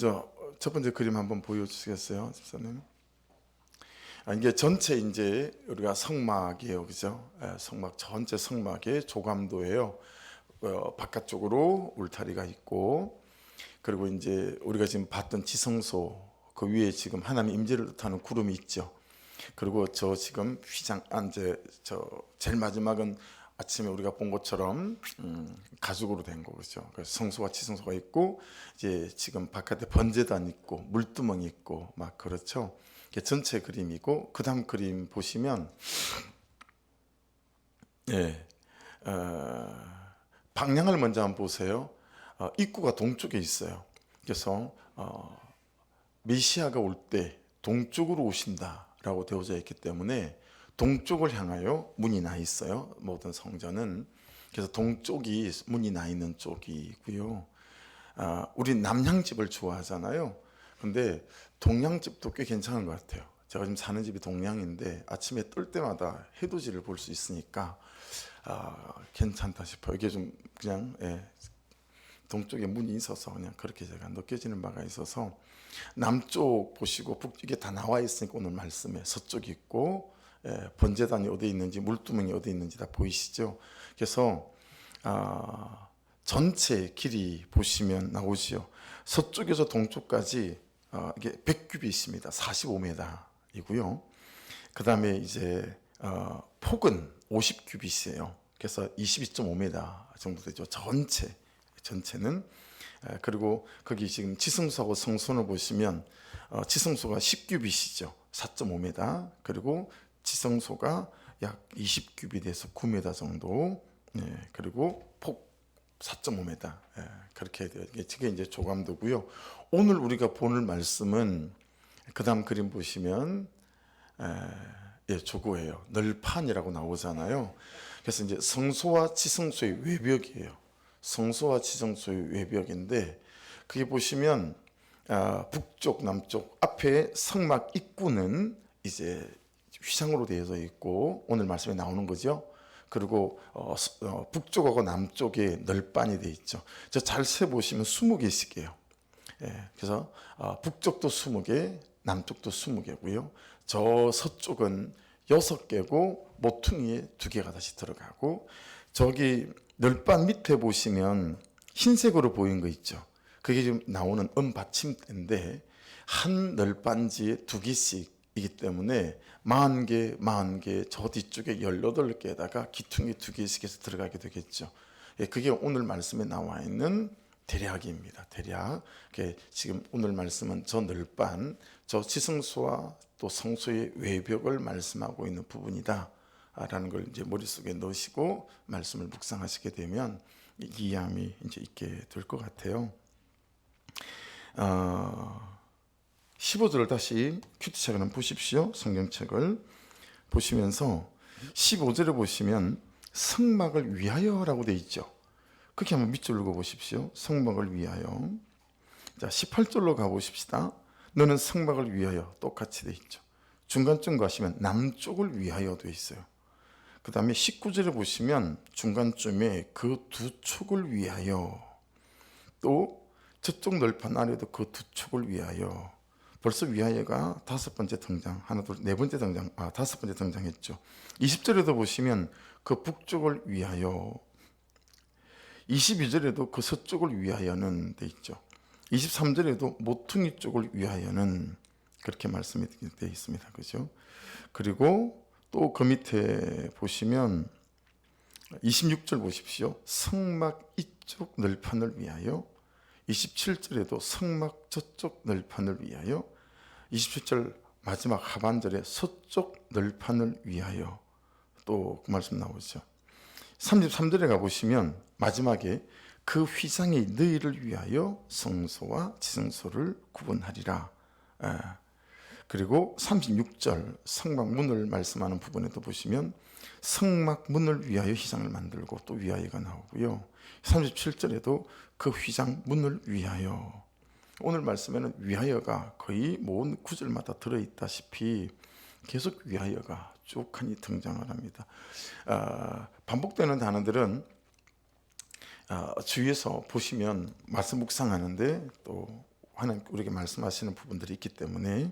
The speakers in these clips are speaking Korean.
먼저 첫 번째 그림 한번 보여주시겠어요, 집사님? 이게 전체 이제 우리가 성막이에요, 그죠? 성막 전체 성막의 조감도예요. 바깥쪽으로 울타리가 있고, 그리고 이제 우리가 지금 봤던 지성소 그 위에 지금 하나님 임재를 뜻하는 구름이 있죠. 그리고 저 지금 휘장 이제 저 제일 마지막은 아침에 우리가 본 것처럼 가죽으로 된 거죠. 그래서 성소와 지성소가 있고, 이제 지금 바깥에 번제단 있고 물두멍이 있고 막 그렇죠. 이게 전체 그림이고, 그다음 그림 보시면 예, 방향을 먼저 한번 보세요. 입구가 동쪽에 있어요. 그래서 메시아가 올 때 동쪽으로 오신다라고 되어져 있기 때문에 동쪽을 향하여 문이 나 있어요. 모든 성전은. 그래서 동쪽이 문이 나 있는 쪽이고요. 우리 남향집을 좋아하잖아요. 근데 동향집도 꽤 괜찮은 것 같아요. 제가 지금 사는 집이 동향인데 아침에 뜰 때마다 해돋이를 볼 수 있으니까 괜찮다 싶어요. 이게 좀 그냥 동쪽에 문이 있어서 그냥 그렇게 제가 느껴지는 바가 있어서, 남쪽 보시고 북쪽에 다 나와 있으니까 오늘 말씀에 서쪽이 있고, 번제단이 어디 있는지 물두멍이 어디 있는지 다 보이시죠? 그래서 전체 길이 보시면 나오지요. 서쪽에서 동쪽까지 이게 100규빗입니다. 45m이고요. 그 다음에 이제 폭은 50규빗이에요. 그래서 22.5m 정도 되죠. 전체는. 그리고 거기 지금 지성소하고 성소를 보시면 지성소가 10규빗이죠. 4.5m. 그리고 지성소가 약 20규빗에서 9m 정도. 그리고 폭 4.5m. 그렇게 돼요. 이게 이제 조감도고요. 오늘 우리가 보는 말씀은 그 다음 그림 보시면 저거예요. 널판이라고 나오잖아요. 그래서 이제 성소와 지성소의 외벽이에요. 성소와 지성소의 외벽인데, 그게 보시면 북쪽, 남쪽, 앞에 성막 입구는 이제 휘장으로 되어져 있고 오늘 말씀에 나오는 거죠. 그리고 북쪽하고 남쪽에 널빤이 되어 있죠. 저 잘 세보시면 20개씩이에요. 그래서 북쪽도 20개, 남쪽도 20개고요. 저 서쪽은 6개고 모퉁이에 2개가 다시 들어가고, 저기 널빤 밑에 보시면 흰색으로 보이는 거 있죠. 그게 지금 나오는 은받침대인데 한 널빤지에 2개씩이기 때문에 40개 저 뒤쪽에 18개에다가 기퉁이 2개씩 해서 들어가게 되겠죠. 그게 오늘 말씀에 나와 있는 대략입니다. 대략. 지금 오늘 말씀은 저 널빤, 저 지성소와 또 성소의 외벽을 말씀하고 있는 부분이다 라는 걸 이제 머릿속에 넣으시고 말씀을 묵상하시게 되면 이해함이 이제 있게 될 것 같아요. 15절을 다시 큐티책을 한번 보십시오. 성경책을 보시면서 15절에 보시면 성막을 위하여라고 되어 있죠. 그렇게 한번 밑줄 읽어보십시오. 성막을 위하여. 자, 18절로 가보십시다. 너는 성막을 위하여 똑같이 되어 있죠. 중간쯤 가시면 남쪽을 위하여 되어 있어요. 그 다음에 19절에 보시면 중간쯤에 그 2촉을 위하여, 또 저쪽 널판 아래도 그 2촉을 위하여. 벌써 위하여가 5번째 등장, 하나, 둘, 4번째 등장, 5번째 등장했죠. 20절에도 보시면 그 북쪽을 위하여, 22절에도 그 서쪽을 위하여는 돼 있죠. 23절에도 모퉁이 쪽을 위하여는 그렇게 말씀이 되어 있습니다. 그죠? 그리고 또 그 밑에 보시면 26절 보십시오. 성막 이쪽 널판을 위하여. 27절에도 성막 저쪽 널판을 위하여. 27절 마지막 하반절에 서쪽 널판을 위하여. 또 그 말씀 나오죠. 33절에 가보시면 마지막에 그 휘장이 너희를 위하여 성소와 지성소를 구분하리라. 그리고 36절 성막 문을 말씀하는 부분에도 보시면 성막 문을 위하여 휘장을 만들고 또 위하여가 나오고요. 37절에도 그 휘장 문을 위하여. 오늘 말씀에는 위하여가 거의 모든 구절마다 들어있다시피 계속 위하여가 쭉 등장을 합니다. 반복되는 단어들은 주위에서 보시면 말씀 묵상하는데 또 하나님 우리에게 말씀하시는 부분들이 있기 때문에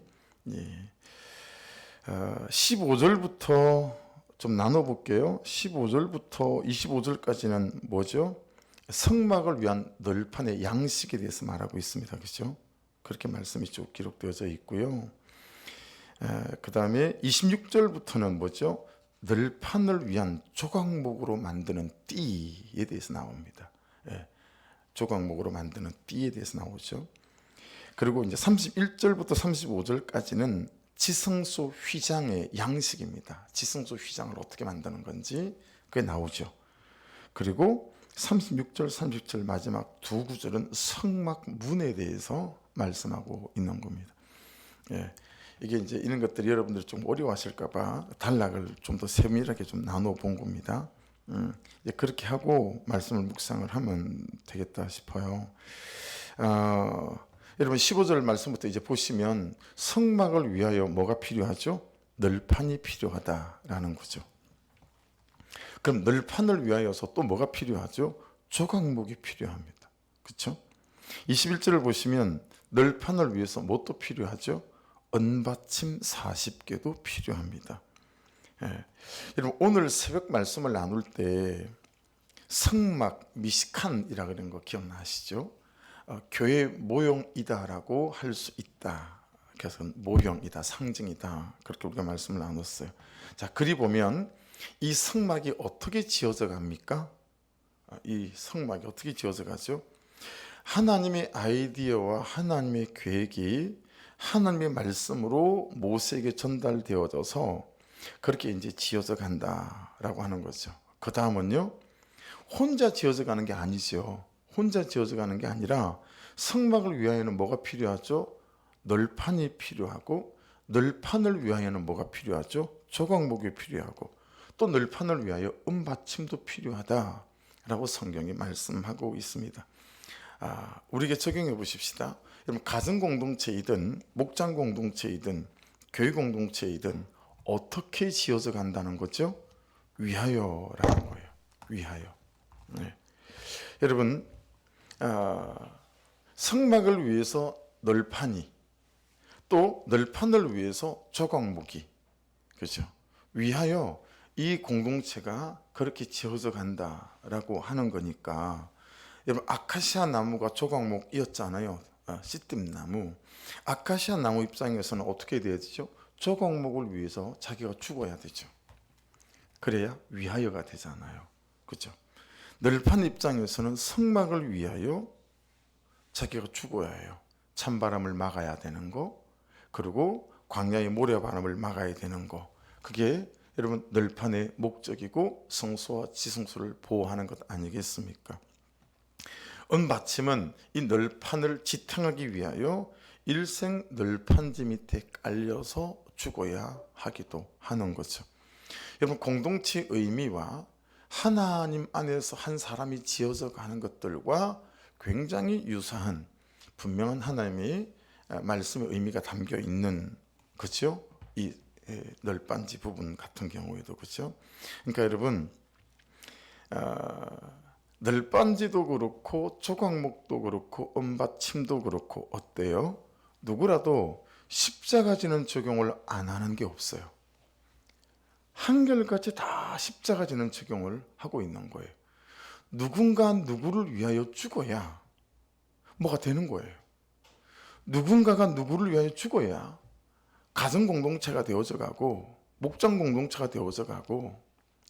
15절부터 좀 나눠볼게요. 15절부터 25절까지는 뭐죠? 성막을 위한 널판의 양식에 대해서 말하고 있습니다. 그렇죠? 그렇게 말씀이 쭉 기록되어져 있고요. 그 다음에 26절부터는 뭐죠? 널판을 위한 조각목으로 만드는 띠에 대해서 나옵니다. 조각목으로 만드는 띠에 대해서 나오죠. 그리고 이제 31절부터 35절까지는 지성소 휘장의 양식입니다. 지성소 휘장을 어떻게 만드는 건지 그게 나오죠. 그리고 36절, 30절 마지막 두 구절은 성막 문에 대해서 말씀하고 있는 겁니다. 이게 이제 이런 것들이 여러분들이 좀 어려워하실까봐 단락을 좀 더 세밀하게 좀 나눠 본 겁니다. 이제 그렇게 하고 말씀을 묵상을 하면 되겠다 싶어요. 여러분 15절 말씀부터 이제 보시면 성막을 위하여 뭐가 필요하죠? 널판이 필요하다라는 거죠. 그럼 널판을 위하여서 또 뭐가 필요하죠? 조각목이 필요합니다. 그렇죠? 21절을 보시면 널판을 위해서 뭣도 필요하죠? 은받침 40개도 필요합니다. 여러분 오늘 새벽 말씀을 나눌 때 성막 미시칸이라 그런 거 기억나시죠? 교회 모형이다라고 할 수 있다. 그래서 모형이다, 상징이다. 그렇게 우리가 말씀을 나눴어요. 자, 그리 보면 이 성막이 어떻게 지어져 갑니까? 이 성막이 어떻게 지어져 가죠? 하나님의 아이디어와 하나님의 계획이 하나님의 말씀으로 모세에게 전달되어져서 그렇게 이제 지어져 간다라고 하는 거죠. 그 다음은요, 혼자 지어져 가는 게 아니죠. 혼자 지어져 가는 게 아니라 성막을 위하여는 뭐가 필요하죠? 널판이 필요하고, 널판을 위하여는 뭐가 필요하죠? 조각목이 필요하고, 또 널판을 위하여 은받침도 필요하다라고 성경이 말씀하고 있습니다. 우리에게 적용해 보십시다. 여러분 가정 공동체이든 목장 공동체이든 교회 공동체이든 어떻게 지어져 간다는 거죠? 위하여라는 거예요. 위하여. 여러분 성막을 위해서 널판이, 또 널판을 위해서 조각목이, 그렇죠? 위하여 이 공동체가 그렇게 지어져 간다라고 하는 거니까, 여러분 아카시아 나무가 조각목이었잖아요. 씨띠나무. 아카시아 나무 입장에서는 어떻게 돼야 되죠? 조각목을 위해서 자기가 죽어야 되죠. 그래야 위하여가 되잖아요. 그렇죠? 널판 입장에서는 성막을 위하여 자기가 죽어야 해요. 찬바람을 막아야 되는 거, 그리고 광야의 모래바람을 막아야 되는 거, 그게 여러분 널판의 목적이고 성소와 지성소를 보호하는 것 아니겠습니까? 은받침은 이 널판을 지탱하기 위하여 일생 널판지 밑에 깔려서 죽어야 하기도 하는 거죠. 여러분 공동체 의미와 하나님 안에서 한 사람이 지어져 가는 것들과 굉장히 유사한 분명한 하나님의 말씀의 의미가 담겨 있는, 그렇죠? 이 널판지 부분 같은 경우에도, 그렇죠? 그러니까 여러분 널빤지도 그렇고 조각목도 그렇고 은받침도 그렇고 어때요? 누구라도 십자가 지는 적용을 안 하는 게 없어요. 한결같이 다 십자가 지는 적용을 하고 있는 거예요. 누군가 누구를 위하여 죽어야 뭐가 되는 거예요. 누군가가 누구를 위하여 죽어야 가정 공동체가 되어져 가고, 목장 공동체가 되어져 가고,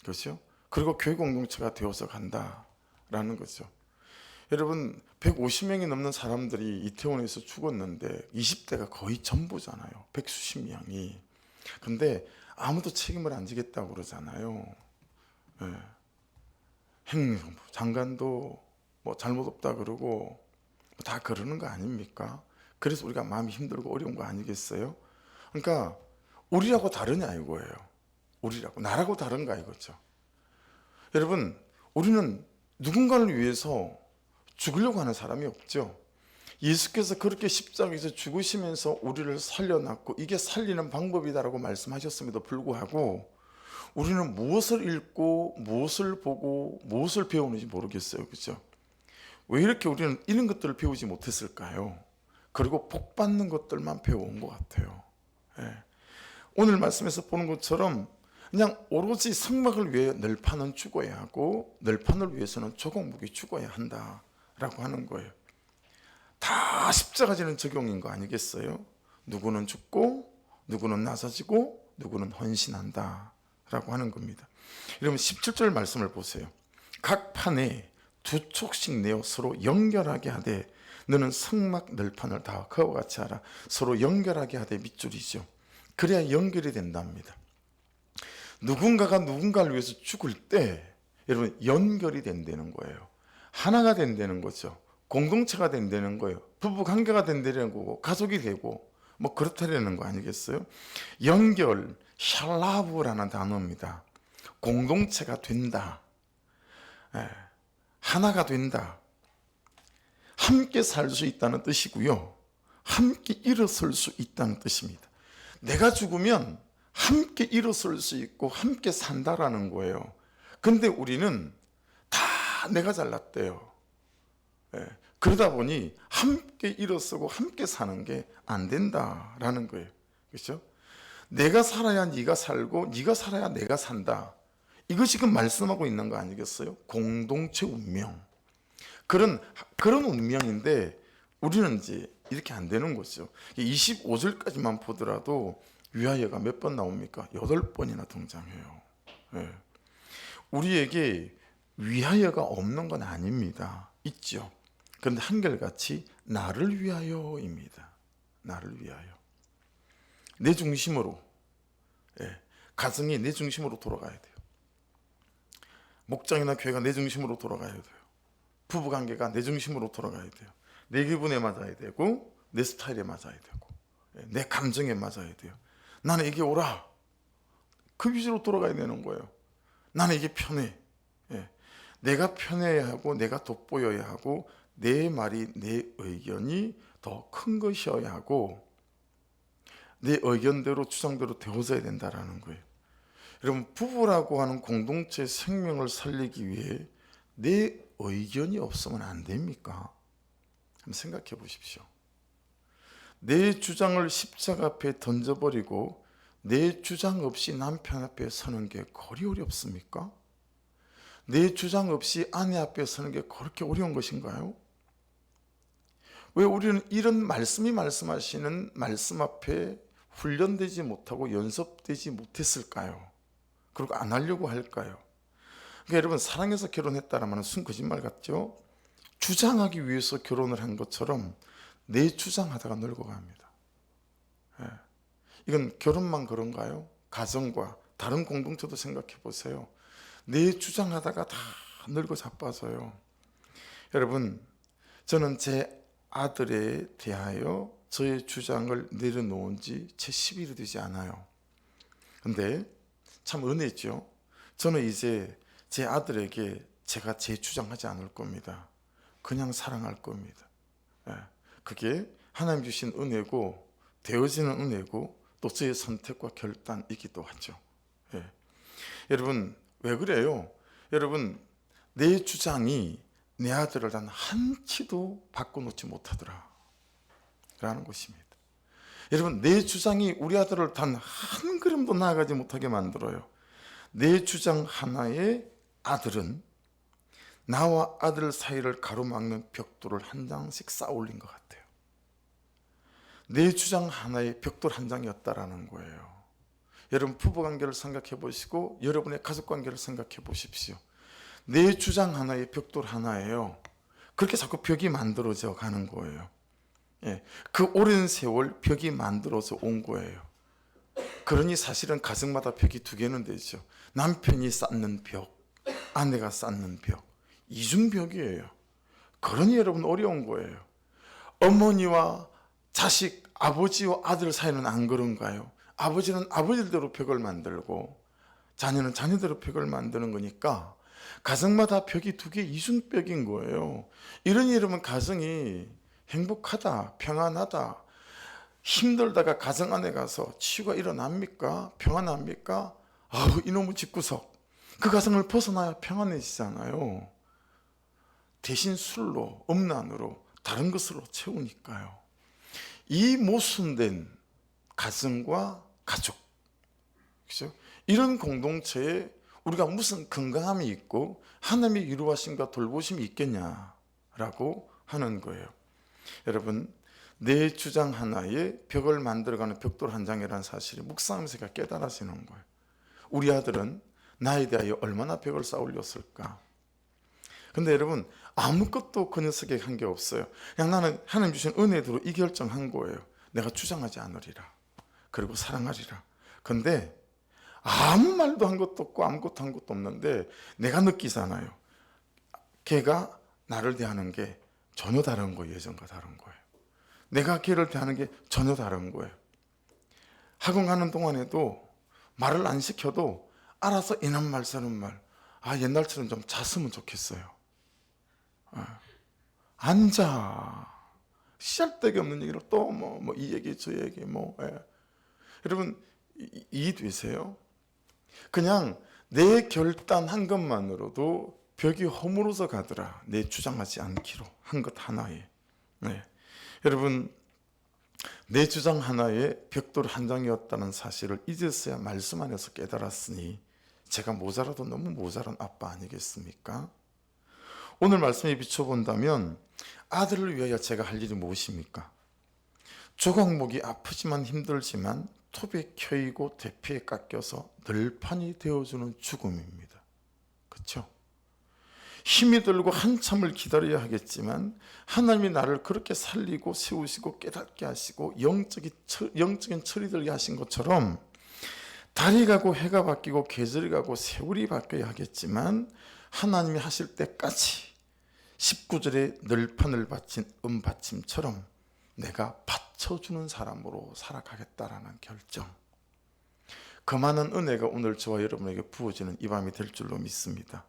그렇죠? 그리고 교회 공동체가 되어져 간다라는 거죠. 여러분 150명이 넘는 사람들이 이태원에서 죽었는데 20대가 거의 전부잖아요. 백수십 명이. 근데 아무도 책임을 안 지겠다고 그러잖아요. 행정부 장관도 뭐 잘못 없다 그러고 다 그러는 거 아닙니까? 그래서 우리가 마음이 힘들고 어려운 거 아니겠어요? 그러니까 우리라고 다르냐 이거예요. 우리라고, 나라고 다른가 이거죠. 여러분 우리는 누군가를 위해서 죽으려고 하는 사람이 없죠. 예수께서 그렇게 십자가에서 죽으시면서 우리를 살려놨고 이게 살리는 방법이다라고 말씀하셨음에도 불구하고 우리는 무엇을 읽고 무엇을 보고 무엇을 배우는지 모르겠어요. 그렇죠? 왜 이렇게 우리는 이런 것들을 배우지 못했을까요? 그리고 복 받는 것들만 배워온 것 같아요. 예. 오늘 말씀에서 보는 것처럼 그냥 오로지 성막을 위해 널판은 죽어야 하고 널판을 위해서는 조각목이 죽어야 한다라고 하는 거예요. 다 십자가지는 적용인 거 아니겠어요? 누구는 죽고 누구는 나서지고 누구는 헌신한다 라고 하는 겁니다. 여러분 17절 말씀을 보세요. 각 판에 두 촉씩 내어 서로 연결하게 하되 너는 성막 널판을 다 그와 같이 하라. 서로 연결하게 하되 밑줄이죠. 그래야 연결이 된답니다. 누군가가 누군가를 위해서 죽을 때 여러분 연결이 된다는 거예요. 하나가 된다는 거죠. 공동체가 된다는 거예요. 부부 관계가 된다는 거고 가족이 되고 뭐 그렇다라는 거 아니겠어요? 연결, 샬라브라는 단어입니다. 공동체가 된다. 하나가 된다. 함께 살 수 있다는 뜻이고요. 함께 일어설 수 있다는 뜻입니다. 내가 죽으면 함께 일어설 수 있고 함께 산다라는 거예요. 근데 우리는 다 내가 잘났대요. 그러다 보니 함께 일어서고 함께 사는 게 안 된다라는 거예요. 그렇죠? 내가 살아야 네가 살고 네가 살아야 내가 산다. 이거 지금 말씀하고 있는 거 아니겠어요? 공동체 운명. 그런 운명인데 우리는 이제 이렇게 안 되는 거죠. 25절까지만 보더라도 위하여가 몇 번 나옵니까? 8번이나 등장해요. 우리에게 위하여가 없는 건 아닙니다. 있죠. 그런데 한결같이 나를 위하여입니다. 나를 위하여. 내 중심으로, 가정이 내 중심으로 돌아가야 돼요. 목장이나 교회가 내 중심으로 돌아가야 돼요. 부부관계가 내 중심으로 돌아가야 돼요. 내 기분에 맞아야 되고 내 스타일에 맞아야 되고 내 감정에 맞아야 돼요. 나는 이게 옳아. 그 위주로 돌아가야 되는 거예요. 나는 이게 편해. 내가 편해야 하고 내가 돋보여야 하고 내 말이 내 의견이 더 큰 것이어야 하고 내 의견대로 주장대로 되어져야 된다라는 거예요. 여러분 부부라고 하는 공동체 생명을 살리기 위해 내 의견이 없으면 안 됩니까? 한번 생각해 보십시오. 내 주장을 십자가 앞에 던져버리고 내 주장 없이 남편 앞에 서는 게 그리 어렵습니까? 내 주장 없이 아내 앞에 서는 게 그렇게 어려운 것인가요? 왜 우리는 이런 말씀이 말씀하시는 말씀 앞에 훈련되지 못하고 연습되지 못했을까요? 그리고 안 하려고 할까요? 그러니까 여러분 사랑해서 결혼했다라면 순 거짓말 같죠? 주장하기 위해서 결혼을 한 것처럼 내 주장하다가 늙어갑니다. 이건 결혼만 그런가요? 가정과 다른 공동체도 생각해 보세요. 내 주장하다가 다 늙어 자빠져요. 여러분 저는 제 아들에 대하여 저의 주장을 내려놓은 지 채 10일이 되지 않아요. 근데 참 은혜죠. 저는 이제 제 아들에게 제가 재주장하지 않을 겁니다. 그냥 사랑할 겁니다. 그게 하나님 주신 은혜고 되어지는 은혜고 또 저의 선택과 결단이기도 하죠. 여러분 왜 그래요? 여러분 내 주장이 내 아들을 단 한치도 바꿔놓지 못하더라 라는 것입니다. 여러분 내 주장이 우리 아들을 단 한 걸음도 나아가지 못하게 만들어요. 내 주장 하나에 아들은 나와 아들 사이를 가로막는 벽돌을 한 장씩 쌓아 올린 것 같아요. 내 주장 하나에 벽돌 한 장이었다라는 거예요. 여러분 부부관계를 생각해 보시고 여러분의 가족관계를 생각해 보십시오. 내 주장 하나에 벽돌 하나예요. 그렇게 자꾸 벽이 만들어져 가는 거예요. 그 오랜 세월 벽이 만들어져 온 거예요. 그러니 사실은 가정마다 벽이 2개는 되죠. 남편이 쌓는 벽, 아내가 쌓는 벽, 이중벽이에요. 그러니 여러분 어려운 거예요. 어머니와 자식, 아버지와 아들 사이는 안 그런가요? 아버지는 아버지대로 벽을 만들고 자녀는 자녀대로 벽을 만드는 거니까 가정마다 벽이 2개 이중벽인 거예요. 이러니 여러분 가정이 행복하다, 평안하다, 힘들다가 가정 안에 가서 치유가 일어납니까? 평안합니까? 아우 이놈의 집구석. 그 가정을 벗어나야 평안해지잖아요. 대신 술로, 음란으로, 다른 것으로 채우니까요. 이 모순된 가정과 가족, 그렇죠? 이런 공동체에 우리가 무슨 건강함이 있고 하나님의 위로하심과 돌보심이 있겠냐라고 하는 거예요. 여러분, 내 주장 하나에 벽을 만들어가는 벽돌 한 장이라는 사실이 묵상하면서 제가 깨달아지는 거예요. 우리 아들은 나에 대하여 얼마나 벽을 쌓으렸을까. 근데 여러분, 아무것도 그 녀석에게 한 게 없어요. 그냥 나는 하나님 주신 은혜대로 이 결정한 거예요. 내가 주장하지 않으리라, 그리고 사랑하리라. 근데 아무 말도 한 것도 없고 아무것도 한 것도 없는데 내가 느끼잖아요. 걔가 나를 대하는 게 전혀 다른 거예요. 예전과 다른 거예요. 내가 걔를 대하는 게 전혀 다른 거예요. 학원 가는 동안에도 말을 안 시켜도 알아서 이런 말 저런 말, 옛날처럼 좀 잤으면 좋겠어요. 앉아. 시잘데기 없는 얘기로 또 이 얘기 저 얘기 여러분, 이해되세요? 그냥 내 결단한 것만으로도 벽이 허물어서 가더라. 내 주장하지 않기로 한 것 하나에. 여러분, 내 주장 하나에 벽돌 한 장이었다는 사실을 이제서야 말씀 안에서 깨달았으니 제가 모자라도 너무 모자란 아빠 아니겠습니까? 오늘 말씀에 비춰본다면 아들을 위하여 제가 할 일이 무엇입니까? 조각목이 아프지만 힘들지만 톱에 켜이고 대피에 깎여서 널판이 되어주는 죽음입니다. 그렇죠? 힘이 들고 한참을 기다려야 하겠지만 하나님이 나를 그렇게 살리고 세우시고 깨닫게 하시고 영적인 철이 들게 하신 것처럼 달이 가고 해가 바뀌고 계절이 가고 세월이 바뀌어야 하겠지만 하나님이 하실 때까지 19절에 널판을 바친 은받침처럼 내가 받쳐주는 사람으로 살아가겠다라는 결정, 그 많은 은혜가 오늘 저와 여러분에게 부어지는 이 밤이 될 줄로 믿습니다.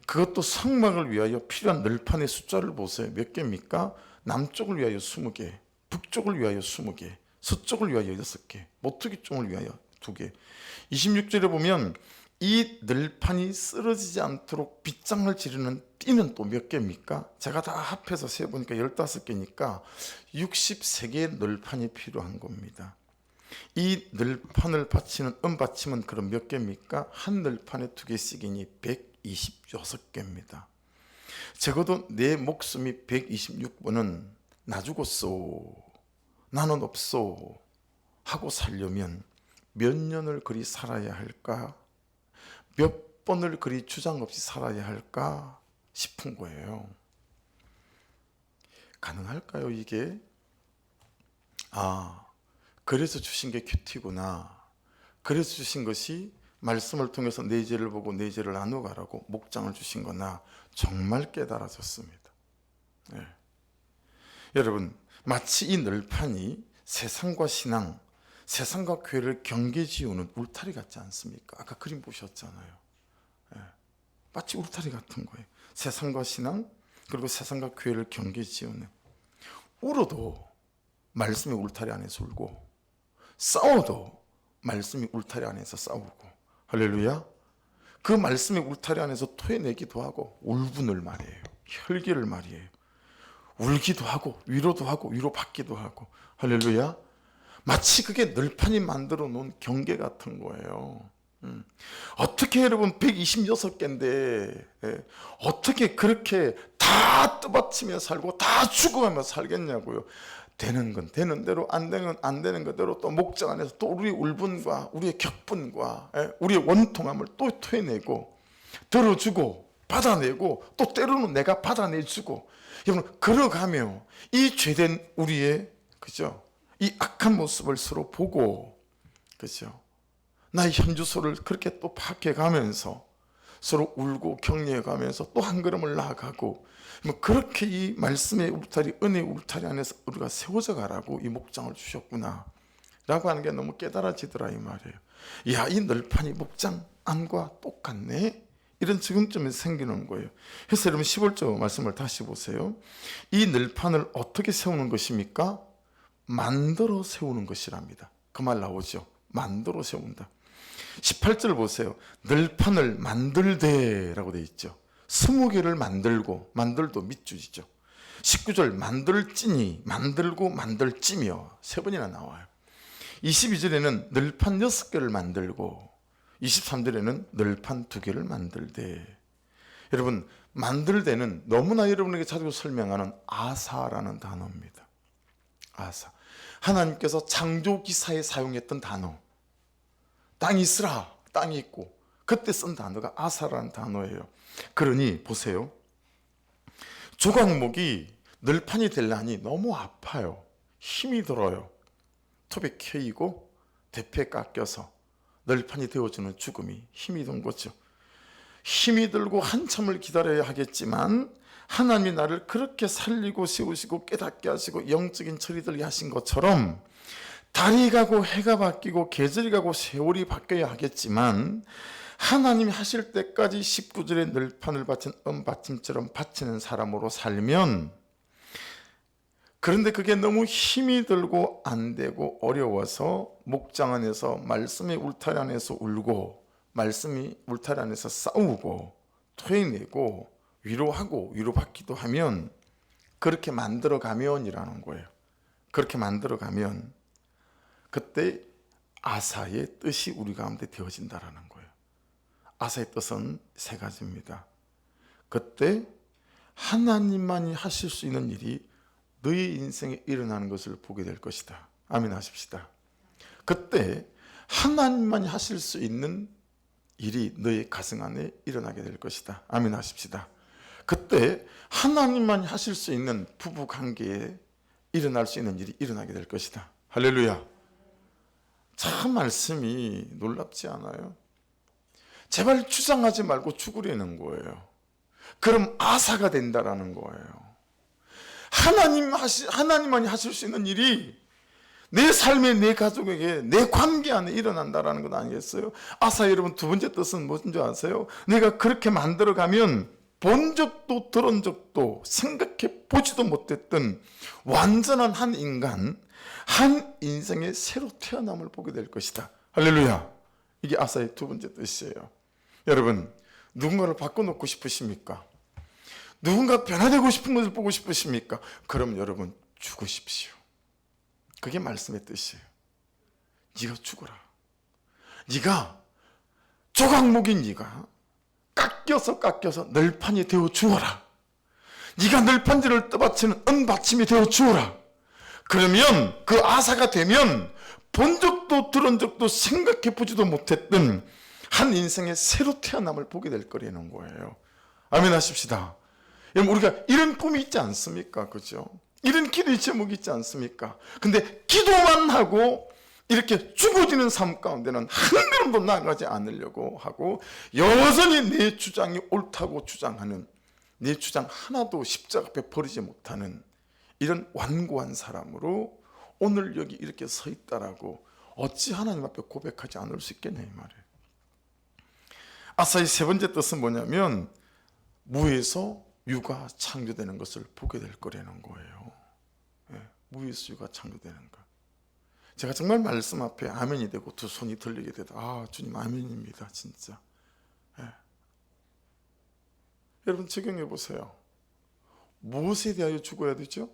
그것도 성막을 위하여 필요한 널판의 숫자를 보세요. 몇 개입니까? 남쪽을 위하여 20개, 북쪽을 위하여 20개, 서쪽을 위하여 6개, 모퉁이 쪽을 위하여 2개. 26절에 보면 이 널판이 쓰러지지 않도록 빗장을 지르는 띠는 또 몇 개입니까? 제가 다 합해서 세보니까 15개니까 63개의 널판이 필요한 겁니다. 이 널판을 받치는 은받침은 그럼 몇 개입니까? 한 널판에 2개씩이니 126개입니다. 적어도 내 목숨이 126번은 나 죽었소, 나는 없소 하고 살려면 몇 년을 그리 살아야 할까? 몇 번을 그리 주장 없이 살아야 할까 싶은 거예요. 가능할까요, 이게? 그래서 주신 게 큐티구나. 그래서 주신 것이 말씀을 통해서 내 죄를 보고 내 죄를 나누가라고 목장을 주신 거나 정말 깨달아졌습니다. 여러분, 마치 이 널판이 세상과 신앙, 세상과 교회를 경계지우는 울타리 같지 않습니까? 아까 그림 보셨잖아요. 마치 울타리 같은 거예요. 세상과 신앙, 그리고 세상과 교회를 경계지우는. 울어도 말씀의 울타리 안에서 울고, 싸워도 말씀의 울타리 안에서 싸우고, 할렐루야. 그 말씀의 울타리 안에서 토해내기도 하고 울분을 말이에요. 혈기를 말이에요. 울기도 하고 위로도 하고 위로받기도 하고, 할렐루야. 마치 그게 널판이 만들어 놓은 경계 같은 거예요. 어떻게 여러분 126개인데 어떻게 그렇게 다 떠받치며 살고 다 죽어가며 살겠냐고요. 되는 건 되는 대로, 안 되는 건 안 되는 그대로, 또 목장 안에서 또 우리의 울분과 우리의 격분과 우리의 원통함을 또 토해내고 들어주고 받아내고, 또 때로는 내가 받아내주고, 여러분 걸어가며 이 죄된 우리의, 그죠, 이 악한 모습을 서로 보고, 그죠, 나의 현주소를 그렇게 또 파악해가면서 서로 울고 격려해가면서 또 한 걸음을 나아가고, 그렇게 이 말씀의 울타리, 은혜의 울타리 안에서 우리가 세워져 가라고 이 목장을 주셨구나 라고 하는 게 너무 깨달아지더라 이 말이에요. 야, 이 널판이 목장 안과 똑같네, 이런 지금쯤에 생기는 거예요. 그래서 여러분 15절 말씀을 다시 보세요. 이 널판을 어떻게 세우는 것입니까? 만들어 세우는 것이랍니다. 그 말 나오죠. 만들어 세운다. 18절 보세요. 널판을 만들되 라고 되어 있죠. 20개를 만들고, 만들도 밑줄이죠. 19절 만들찌니, 만들고 만들찌며 3번이나 나와요. 22절에는 늘판 6개를 만들고 23절에는 늘판 2개를 만들되. 여러분, 만들되는 너무나 여러분에게 자주 설명하는 아사라는 단어입니다. 아사. 하나님께서 창조 기사에 사용했던 단어. 땅이 있으라, 땅이 있고 그때 쓴 단어가 아사라는 단어예요. 그러니 보세요. 조각목이 늘판이 되려니 너무 아파요. 힘이 들어요. 톱에 켜이고 대패 깎여서 늘판이 되어주는 죽음이 힘이 든 거죠. 힘이 들고 한참을 기다려야 하겠지만 하나님이 나를 그렇게 살리고 세우시고 깨닫게 하시고 영적인 처리들이 하신 것처럼 달이 가고 해가 바뀌고 계절이 가고 세월이 바뀌어야 하겠지만 하나님이 하실 때까지 19절의 늘판을 바친 은받침처럼 바치는 사람으로 살면, 그런데 그게 너무 힘이 들고 안 되고 어려워서 목장 안에서 말씀의 울타리 안에서 울고 말씀이 울타리 안에서 싸우고 토해내고 위로하고 위로받기도 하면, 그렇게 만들어가면이라는 거예요. 그렇게 만들어가면 그때 아사의 뜻이 우리 가운데 되어진다라는 거예요. 아사의 뜻은 3가지입니다. 그때 하나님만이 하실 수 있는 일이 너의 인생에 일어나는 것을 보게 될 것이다. 아멘 하십시다. 그때 하나님만이 하실 수 있는 일이 너의 가정 안에 일어나게 될 것이다. 아멘 하십시다. 그때 하나님만이 하실 수 있는 부부 관계에 일어날 수 있는 일이 일어나게 될 것이다. 할렐루야. 참 말씀이 놀랍지 않아요? 제발 주장하지 말고 죽으려는 거예요. 그럼 아사가 된다라는 거예요. 하나님만이 하실 수 있는 일이 내 삶에, 내 가족에게, 내 관계 안에 일어난다라는 것 아니겠어요? 아사 여러분 2번째 뜻은 무슨 줄 아세요? 내가 그렇게 만들어가면 본 적도 들은 적도 생각해 보지도 못했던 완전한 한 인간, 한 인생의 새로 태어남을 보게 될 것이다. 할렐루야. 이게 아사의 2번째 뜻이에요. 여러분, 누군가를 바꿔놓고 싶으십니까? 누군가 변화되고 싶은 것을 보고 싶으십니까? 그럼 여러분 죽으십시오. 그게 말씀의 뜻이에요. 네가 죽어라. 네가 조각목인 네가 깎여서 널판이 되어 주어라. 네가 널판지를 떠받치는 은받침이 되어 주어라. 그러면 그 아사가 되면 본 적도 들은 적도 생각해 보지도 못했던 한 인생의 새로 태어남을 보게 될 거라는 거예요. 아멘 하십시다. 여러분, 우리가 이런 꿈이 있지 않습니까? 그죠? 이런 기도의 제목이 있지 않습니까? 근데 기도만 하고 이렇게 죽어지는 삶 가운데는 한 걸음도 나아가지 않으려고 하고 여전히 내 주장이 옳다고 주장하는, 내 주장 하나도 십자가 앞에 버리지 못하는 이런 완고한 사람으로 오늘 여기 이렇게 서 있다라고 어찌 하나님 앞에 고백하지 않을 수 있겠냐 이 말이에요. 아사의 3번째 뜻은 뭐냐면 무에서 유가 창조되는 것을 보게 될 거라는 거예요. 무에서 유가 창조되는 것. 제가 정말 말씀 앞에 아멘이 되고 2 손이 들리게 되다. 아, 주님 아멘입니다. 진짜. 여러분 적용해 보세요. 무엇에 대하여 죽어야 되죠?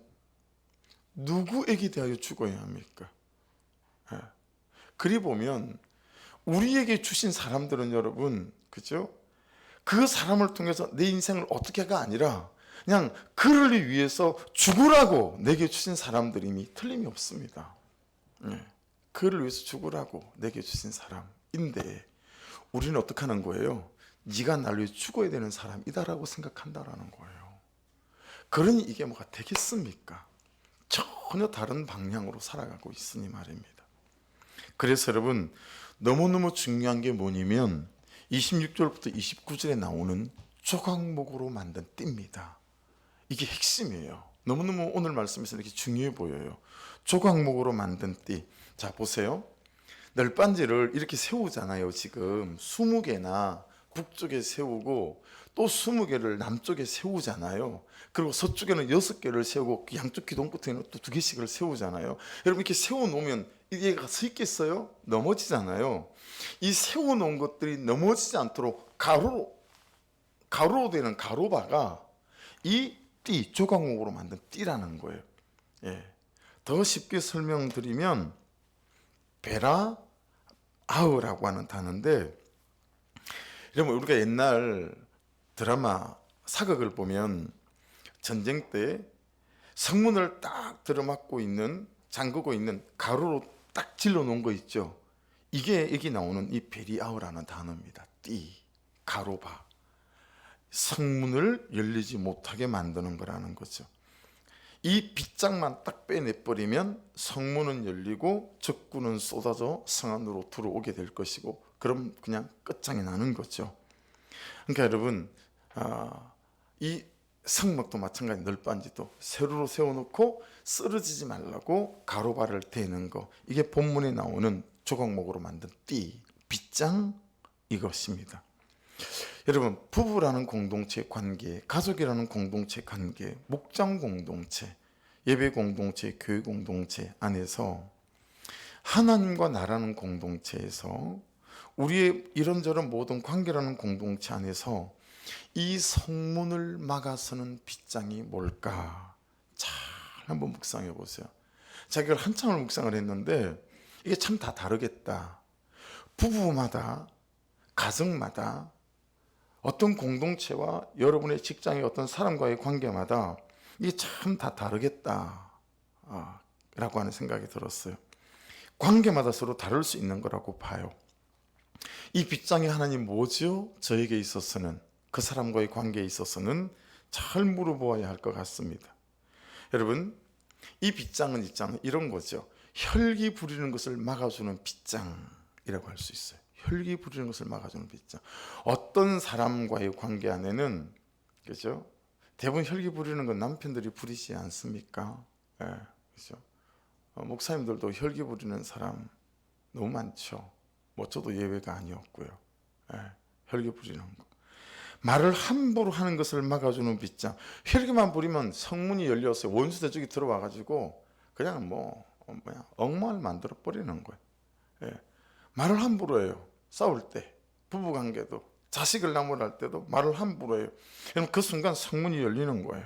누구에게 대하여 죽어야 합니까? 그리 보면 우리에게 주신 사람들은 여러분, 그죠? 그 사람을 통해서 내 인생을 어떻게가 아니라 그냥 그를 위해서 죽으라고 내게 주신 사람들임이 틀림이 없습니다. 그를 위해서 죽으라고 내게 주신 사람인데 우리는 어떻게 하는 거예요? 네가 나를 위해 죽어야 되는 사람이다라고 생각한다라는 거예요. 그러니 이게 뭐가 되겠습니까? 전혀 다른 방향으로 살아가고 있으니 말입니다. 그래서 여러분 너무너무 중요한 게 뭐냐면 26절부터 29절에 나오는 조각목으로 만든 띠입니다. 이게 핵심이에요. 너무너무 오늘 말씀에서 이렇게 중요해 보여요. 조각목으로 만든 띠. 자 보세요. 널빤지를 이렇게 세우잖아요. 지금 20개나 북쪽에 세우고 또 20개를 남쪽에 세우잖아요. 그리고 서쪽에는 6개를 세우고 양쪽 기둥 끝에는 또 2개씩을 세우잖아요. 여러분 이렇게 세워놓으면 얘가 서 있겠어요? 넘어지잖아요. 이 세워놓은 것들이 넘어지지 않도록 가로로 되는 가로바가 이 띠, 조각목으로 만든 띠라는 거예요. 예. 더 쉽게 설명드리면 베라 아우라고 하는 단어인데, 여러분 우리가 옛날 드라마 사극을 보면 전쟁 때 성문을 딱 들어막고 있는, 잠그고 있는 가로로 딱 질러 놓은 거 있죠. 이게 여기 나오는 이 베리아우라는 단어입니다. 띠, 가로바. 성문을 열리지 못하게 만드는 거라는 거죠. 이 빗장만 딱 빼내버리면 성문은 열리고 적군은 쏟아져 성 안으로 들어오게 될 것이고, 그럼 그냥 끝장이 나는 거죠. 그러니까 여러분, 이 성막도 마찬가지, 널빤지도 세로로 세워놓고 쓰러지지 말라고 가로발을 대는 거, 이게 본문에 나오는 조각목으로 만든 띠, 빗장, 이것입니다. 여러분, 부부라는 공동체 관계, 가족이라는 공동체 관계, 목장 공동체, 예배 공동체, 교회 공동체 안에서 하나님과 나라는 공동체에서 우리의 이런저런 모든 관계라는 공동체 안에서 이 성문을 막아서는 빗장이 뭘까? 잘 한번 묵상해 보세요. 자기가 한참을 묵상을 했는데 이게 참 다 다르겠다. 부부마다, 가정마다, 어떤 공동체와 여러분의 직장의 어떤 사람과의 관계마다 이게 참 다 다르겠다 라고 하는 생각이 들었어요. 관계마다 서로 다를 수 있는 거라고 봐요. 이 빗장이 하나님 뭐죠? 저에게 있어서는, 그 사람과의 관계에 있어서는 잘 물어보아야 할 것 같습니다. 여러분, 이 빗장은 있잖아요, 이런 거죠. 혈기 부리는 것을 막아주는 빗장이라고 할 수 있어요. 혈기 부리는 것을 막아주는 빗장. 어떤 사람과의 관계 안에는, 그죠? 대부분 혈기 부리는 건 남편들이 부리지 않습니까? 예, 그죠? 목사님들도 혈기 부리는 사람 너무 많죠. 뭐 저도 예외가 아니었고요. 예, 혈기 부리는 거. 말을 함부로 하는 것을 막아주는 빗장. 혈기만 부리면 성문이 열려서 원수 대적이 들어와가지고 그냥 엉망을 만들어 버리는 거예요. 예, 말을 함부로 해요. 싸울 때, 부부관계도, 자식을 나무랄 때도 말을 함부로 해요. 그럼 그 순간 성문이 열리는 거예요.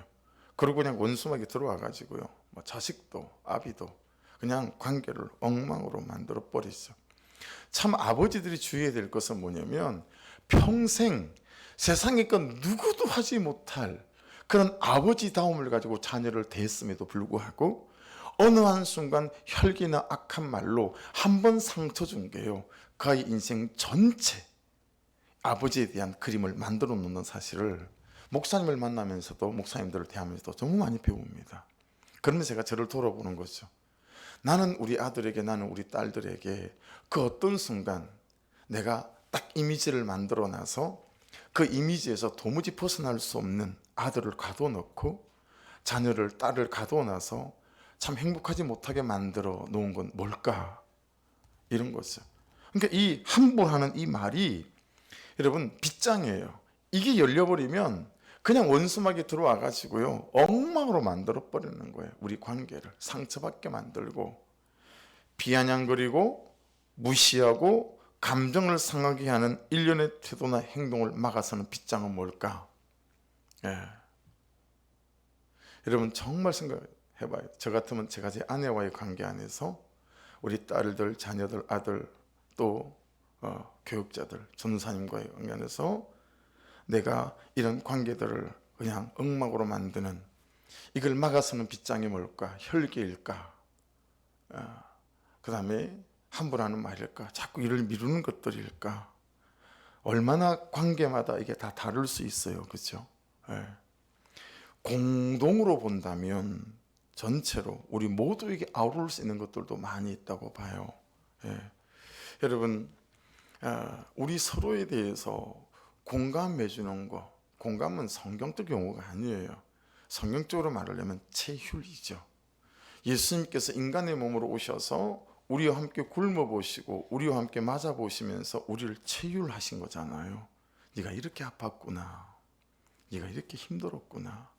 그리고 그냥 원수막이 들어와가지고요, 뭐 자식도 아비도 그냥 관계를 엉망으로 만들어 버리죠. 참 아버지들이 주의해야 될 것은 뭐냐면, 평생 세상의 건 누구도 하지 못할 그런 아버지다움을 가지고 자녀를 대했음에도 불구하고 어느 한순간 혈기나 악한 말로 한 번 상처 준 게요, 그의 인생 전체 아버지에 대한 그림을 만들어 놓는 사실을 목사님을 만나면서도, 목사님들을 대하면서도 너무 많이 배웁니다. 그러면서 제가 저를 돌아보는 거죠. 나는 우리 아들에게, 나는 우리 딸들에게 그 어떤 순간 내가 딱 이미지를 만들어 놔서 그 이미지에서 도무지 벗어날 수 없는 아들을 가둬놓고 자녀를, 딸을 가둬놔서 참 행복하지 못하게 만들어 놓은 건 뭘까? 이런 거죠. 그러니까 이 함부로 하는 이 말이 여러분 빗장이에요. 이게 열려버리면 그냥 원수막이 들어와 가지고요, 엉망으로 만들어 버리는 거예요. 우리 관계를 상처받게 만들고, 비아냥거리고 무시하고 감정을 상하게 하는 일련의 태도나 행동을 막아서는 빗장은 뭘까? 예. 여러분 정말 생각해봐요. 저 같으면 제가 제 아내와의 관계 안에서 우리 딸들, 자녀들, 아들, 또 교육자들, 전도사님과의 관계 안에서 내가 이런 관계들을 그냥 엉망으로 만드는, 이걸 막아서는 빗장이 뭘까? 혈기일까? 그 다음에 함부로 하는 말일까? 자꾸 일을 미루는 것들일까? 얼마나 관계마다 이게 다 다를 수 있어요. 그렇죠? 예. 공동으로 본다면 전체로 우리 모두에게 아우를 수 있는 것들도 많이 있다고 봐요. 예. 여러분, 우리 서로에 대해서 공감해 주는 거, 공감은 성경적 용어가 아니에요. 성경적으로 말하려면 체휼이죠. 예수님께서 인간의 몸으로 오셔서 우리와 함께 굶어보시고 우리와 함께 맞아보시면서 우리를 체휼하신 거잖아요. 네가 이렇게 아팠구나, 네가 이렇게 힘들었구나,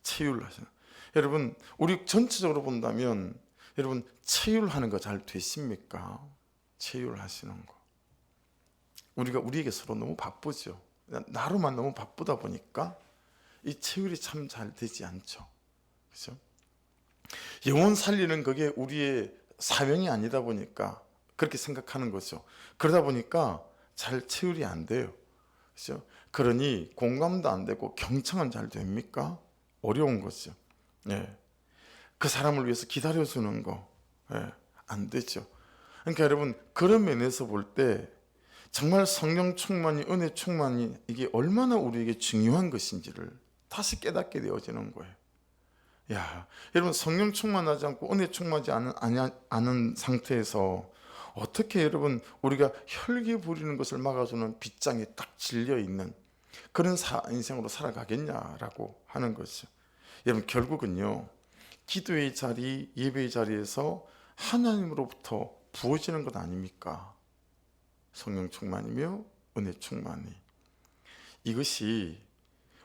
체휼하시는. 여러분, 우리 전체적으로 본다면 여러분 체휼하는 거 잘 되십니까? 체휼하시는 거. 우리가 우리에게 서로 너무 바쁘죠. 나로만 너무 바쁘다 보니까 이 체율이 참 잘 되지 않죠. 그렇죠? 영혼 살리는 그게 우리의 사명이 아니다 보니까 그렇게 생각하는 거죠. 그러다 보니까 잘 체율이 안 돼요. 그렇죠? 그러니 공감도 안 되고 경청은 잘 됩니까? 어려운 거죠. 예. 그 사람을 위해서 기다려주는 거, 예. 안 되죠. 그러니까 여러분, 그런 면에서 볼 때 정말 성령 충만이, 은혜 충만이 이게 얼마나 우리에게 중요한 것인지를 다시 깨닫게 되어지는 거예요. 야, 여러분, 성령 충만하지 않고 은혜 충만하지 않은 상태에서 어떻게 여러분 우리가 혈기 부리는 것을 막아주는 빗장에 딱 질려 있는 그런 인생으로 살아가겠냐라고 하는 거죠. 여러분, 결국은요, 기도의 자리, 예배의 자리에서 하나님으로부터 부어지는 것 아닙니까? 성령 충만이며 은혜 충만이. 이것이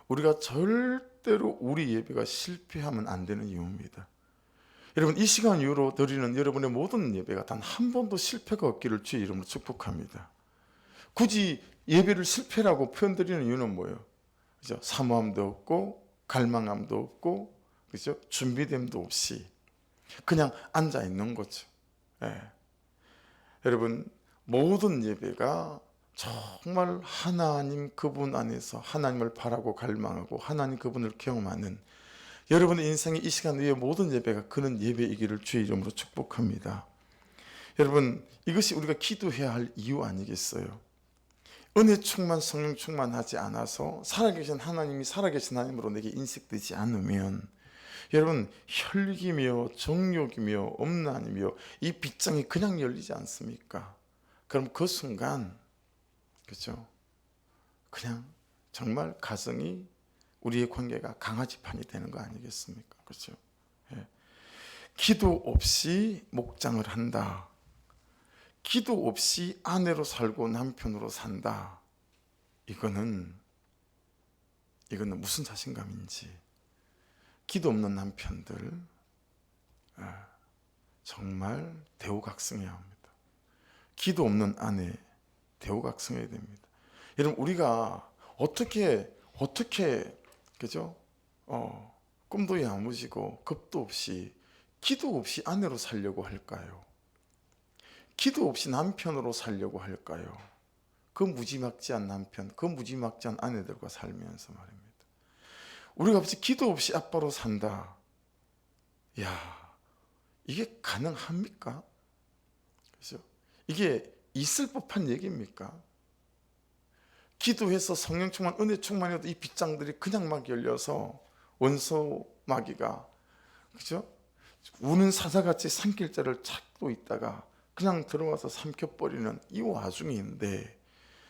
우리가 절대로 우리 예배가 실패하면 안 되는 이유입니다. 여러분, 이 시간 이후로 드리는 여러분의 모든 예배가 단 한 번도 실패가 없기를 주의 이름으로 축복합니다. 굳이 예배를 실패라고 표현드리는 이유는 뭐예요? 그죠? 사모함도 없고 갈망함도 없고, 그죠? 준비됨도 없이 그냥 앉아 있는 거죠. 예. 여러분, 모든 예배가 정말 하나님 그분 안에서 하나님을 바라고 갈망하고 하나님 그분을 경험하는 여러분의 인생의 이 시간 위에 모든 예배가 그런 예배이기를 주의 이름으로 축복합니다. 여러분, 이것이 우리가 기도해야 할 이유 아니겠어요? 은혜 충만, 성령 충만하지 않아서 살아계신 하나님이 살아계신 하나님으로 내게 인식되지 않으면 여러분, 혈기며 정욕이며 엄란이며 이 빗장이 그냥 열리지 않습니까? 그럼 그 순간, 그렇죠? 그냥 정말 가정이, 우리의 관계가 강아지판이 되는 거 아니겠습니까? 그렇죠? 예. 기도 없이 목장을 한다. 기도 없이 아내로 살고 남편으로 산다. 이거는 무슨 자신감인지. 기도 없는 남편들 정말 대우각성해야 합니다. 기도 없는 아내 대우각성해야 됩니다. 여러분, 우리가 어떻게 그죠? 꿈도 야무지고 겁도 없이 기도 없이 아내로 살려고 할까요? 기도 없이 남편으로 살려고 할까요? 그 무지막지한 남편, 그 무지막지한 아내들과 살면서 말입니다. 우리가 없이 기도 없이 아빠로 산다. 야, 이게 가능합니까? 그죠? 이게 있을 법한 얘기입니까? 기도해서 성령 충만, 은혜 충만해도 이 빗장들이 그냥 막 열려서 원소 마귀가, 그죠? 우는 사자같이 산길자를 찾고 있다가 그냥 들어와서 삼켜버리는 이 와중인데,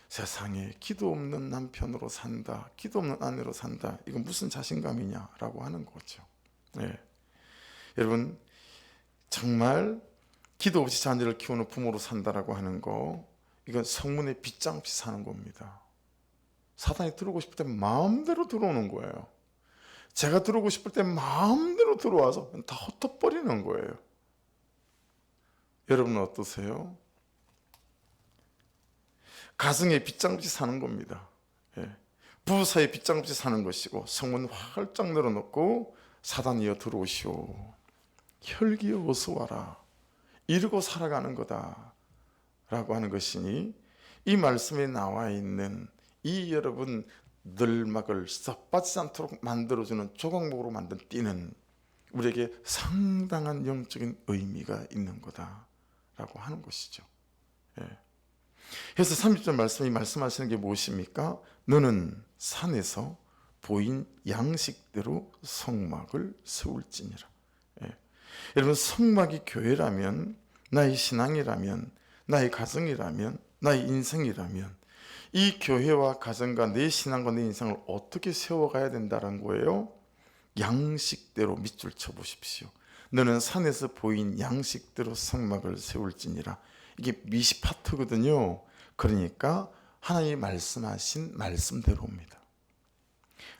세상에 기도 없는 남편으로 산다, 기도 없는 아내로 산다, 이건 무슨 자신감이냐라고 하는 거죠. 네. 여러분, 정말 기도 없이 자녀를 키우는 부모로 산다라고 하는 거, 이건 성문에 빗장 없이 사는 겁니다. 사단이 들어오고 싶을 때 마음대로 들어오는 거예요. 제가 들어오고 싶을 때 마음대로 들어와서 다 흩어버리는 거예요. 여러분은 어떠세요? 가정에 빗장 없이 사는 겁니다. 예. 부부 사이에 빗장 없이 사는 것이고, 성문 활짝 열어놓고 사단이여 들어오시오, 혈기여 어서 와라, 이러고 살아가는 거다 라고 하는 것이니, 이 말씀에 나와 있는 이 여러분 늘막을 썩 빠지지 않도록 만들어주는 조각목으로 만든 띠는 우리에게 상당한 영적인 의미가 있는 거다라고 하는 것이죠. 예. 그래서 30절 말씀이 말씀하시는 게 무엇입니까? 너는 산에서 보인 양식대로 성막을 세울지니라. 예. 여러분, 성막이 교회라면, 나의 신앙이라면, 나의 가정이라면, 나의 인생이라면, 이 교회와 가정과 내 신앙과 내 인생을 어떻게 세워가야 된다는 거예요? 양식대로 밑줄 쳐보십시오. 너는 산에서 보인 양식대로 성막을 세울지니라. 이게 미시파트거든요. 그러니까 하나님이 말씀하신 말씀대로입니다.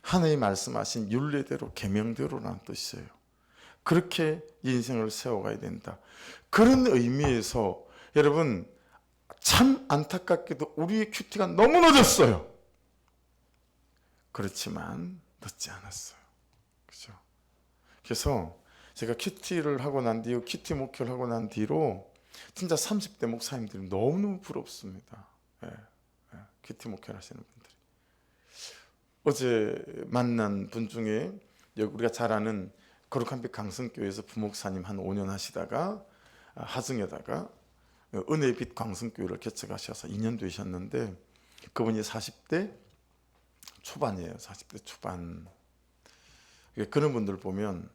하나님이 말씀하신 율례대로, 계명대로라는 뜻이에요. 그렇게 인생을 세워가야 된다. 그런 의미에서 여러분, 참 안타깝게도 우리의 큐티가 너무 늦었어요. 그렇지만 늦지 않았어요. 그죠? 그래서 제가 큐티를 하고 난 뒤, 큐티 목회를 하고 난 뒤로 진짜 30대 목사님들이 너무너무 부럽습니다. 예, 예, 큐티 목회를 하시는 분들이. 어제 만난 분 중에 우리가 잘 아는 거룩한빛 강성교회에서 부목사님 한 5년 하시다가 하승에다가 은혜의 빛 강성교회를 개척하셔서 2년 되셨는데 그분이 40대 초반이에요. 40대 초반. 그런 분들 보면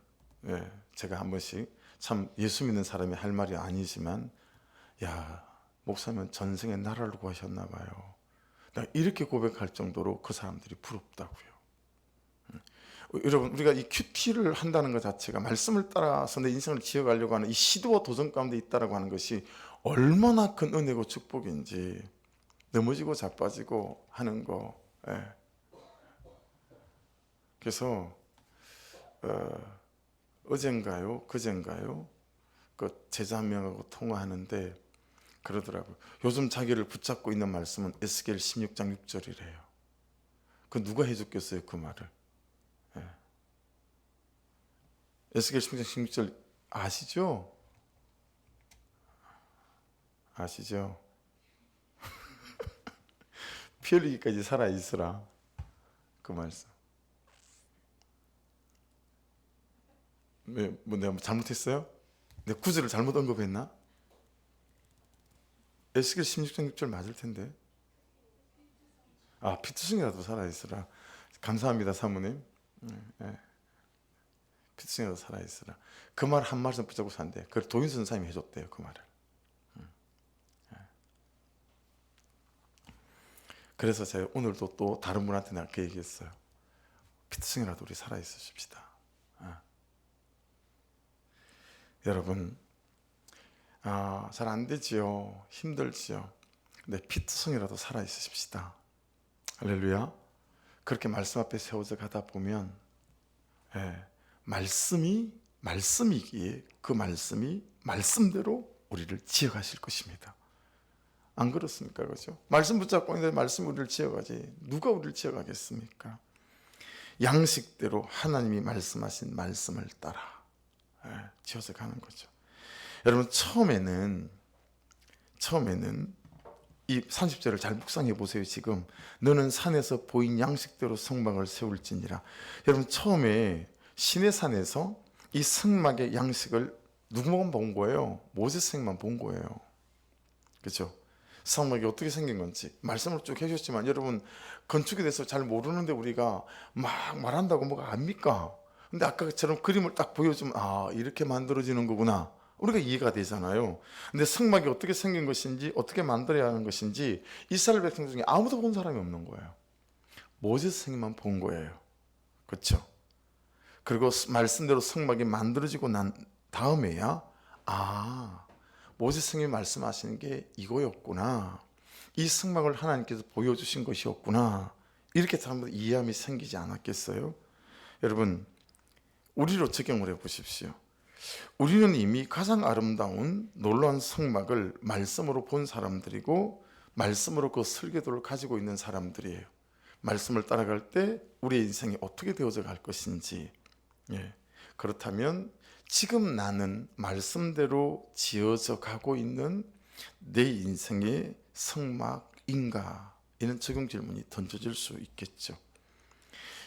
제가 한 번씩 참 예수 믿는 사람이 할 말이 아니지만 야, 목사님은 전생에 나라를 구하셨나 봐요. 나 이렇게 고백할 정도로 그 사람들이 부럽다고요. 여러분, 우리가 이 큐티를 한다는 것 자체가 말씀을 따라서 내 인생을 지어가려고 하는 이 시도와 도전 가운데 있다라고 하는 것이 얼마나 큰 은혜고 축복인지, 넘어지고 자빠지고 하는 거. 그래서 어젠가요, 그젠가요, 그 제자 한 명하고 통화하는데 그러더라고요. 요즘 자기를 붙잡고 있는 말씀은 에스겔 16장 6절이래요. 그 누가 해줬겠어요, 그 말을? 에스겔 16장 16절 아시죠? 아시죠? 피 흘리기까지 살아있으라, 그 말씀. 뭐 내가 잘못했어요? 내 구절을 잘못 언급했나? 에스겔 16장 6절 맞을 텐데. 아, 피투성이라도 살아있으라. 감사합니다, 사모님. 피투성이라도 살아있으라. 그 말 한 말씀 붙잡고 산대. 그걸 도인선 선생님이 해줬대요, 그 말을. 그래서 제가 오늘도 또 다른 분한테 내가 그 얘기했어요. 피투성이라도 우리 살아있으십시다. 여러분, 잘 안 되지요. 힘들지요. 근데 피투성이라도 살아있으십시다. 할렐루야. 그렇게 말씀 앞에 세워져 가다 보면 말씀이기에 그 말씀이 말씀대로 우리를 지어가실 것입니다. 안 그렇습니까? 그렇죠? 말씀 붙잡고 있는데 말씀이 우리를 지어가지 누가 우리를 지어가겠습니까? 양식대로 하나님이 말씀하신 말씀을 따라 지어져 가는 거죠. 여러분, 처음에는 이 30절을 잘 묵상해 보세요. 지금 너는 산에서 보인 양식대로 성막을 세울지니라. 여러분, 처음에 시내산에서 이 성막의 양식을 누구만 본 거예요? 모세생만 본 거예요. 그렇죠? 성막이 어떻게 생긴 건지 말씀을 쭉 해주셨지만 여러분, 건축에 대해서 잘 모르는데 우리가 막 말한다고 뭐가 압니까? 근데 아까처럼 그림을 딱 보여주면 이렇게 만들어지는 거구나, 우리가 이해가 되잖아요. 근데 성막이 어떻게 생긴 것인지, 어떻게 만들어야 하는 것인지 이스라엘 백성 중에 아무도 본 사람이 없는 거예요. 모세 선생님만 본 거예요. 그렇죠? 그리고 말씀대로 성막이 만들어지고 난 다음에야 모세 선생님이 말씀하시는 게 이거였구나, 이 성막을 하나님께서 보여주신 것이었구나, 이렇게 사람들이 이해함이 생기지 않았겠어요? 여러분, 우리로 적용을 해보십시오. 우리는 이미 가장 아름다운 놀라운 성막을 말씀으로 본 사람들이고 말씀으로 그 설계도를 가지고 있는 사람들이에요. 말씀을 따라갈 때 우리의 인생이 어떻게 되어져 갈 것인지. 그렇다면 지금 나는 말씀대로 지어져 가고 있는 내 인생의 성막인가? 이런 적용 질문이 던져질 수 있겠죠.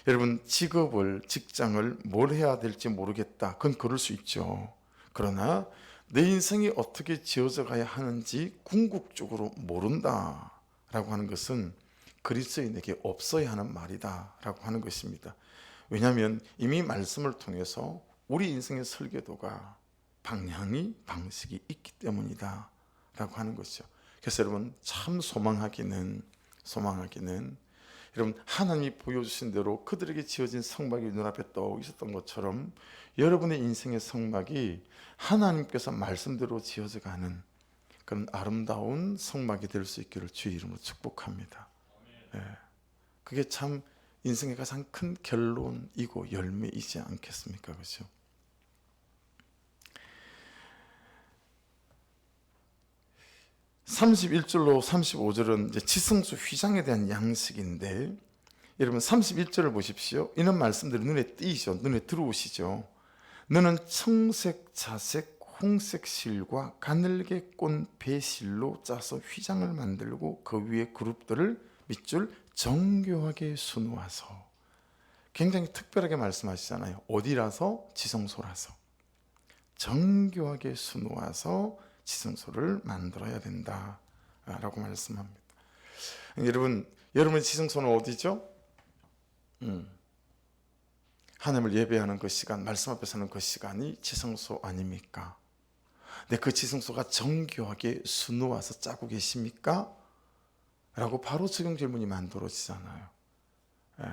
여러분, 직장을 뭘 해야 될지 모르겠다, 그건 그럴 수 있죠. 그러나 내 인생이 어떻게 지어져 가야 하는지 궁극적으로 모른다라고 하는 것은 그리스도인에게 없어야 하는 말이다라고 하는 것입니다. 왜냐하면 이미 말씀을 통해서 우리 인생의 설계도가 방식이 있기 때문이다 라고 하는 것이죠. 그래서 여러분, 참 소망하기는 여러분, 하나님이 보여주신 대로 그들에게 지어진 성막이 눈앞에 떠 있었던 것처럼 여러분의 인생의 성막이 하나님께서 말씀대로 지어져 가는 그런 아름다운 성막이 될 수 있기를 주의 이름으로 축복합니다. 그게 참 인생의 가장 큰 결론이고 열매이지 않겠습니까? 그렇죠? (31절로 35절은 이제 지성소 휘장에 대한 양식인데, 여러분 31절을 보십시오. 이런 말씀들이 눈에 띄시죠. 눈에 들어오시죠. 너는 청색, 자색, 홍색 실과 가늘게 꼰 배실로 짜서 휘장을 만들고 그 위에 그룹들을 밑줄 정교하게 수놓아서, 굉장히 특별하게 말씀하시잖아요. 어디라서? 지성소라서. 정교하게 수놓아서 지성소를 만들어야 된다 라고 말씀합니다. 여러분, 여러분의 지성소는 어디죠? 하나님을 예배하는 그 시간, 말씀 앞에 서는 그 시간이 지성소 아닙니까? 근데 그 지성소가 정교하게 수놓아서 짜고 계십니까? 라고 바로 적용 질문이 만들어지잖아요. 예.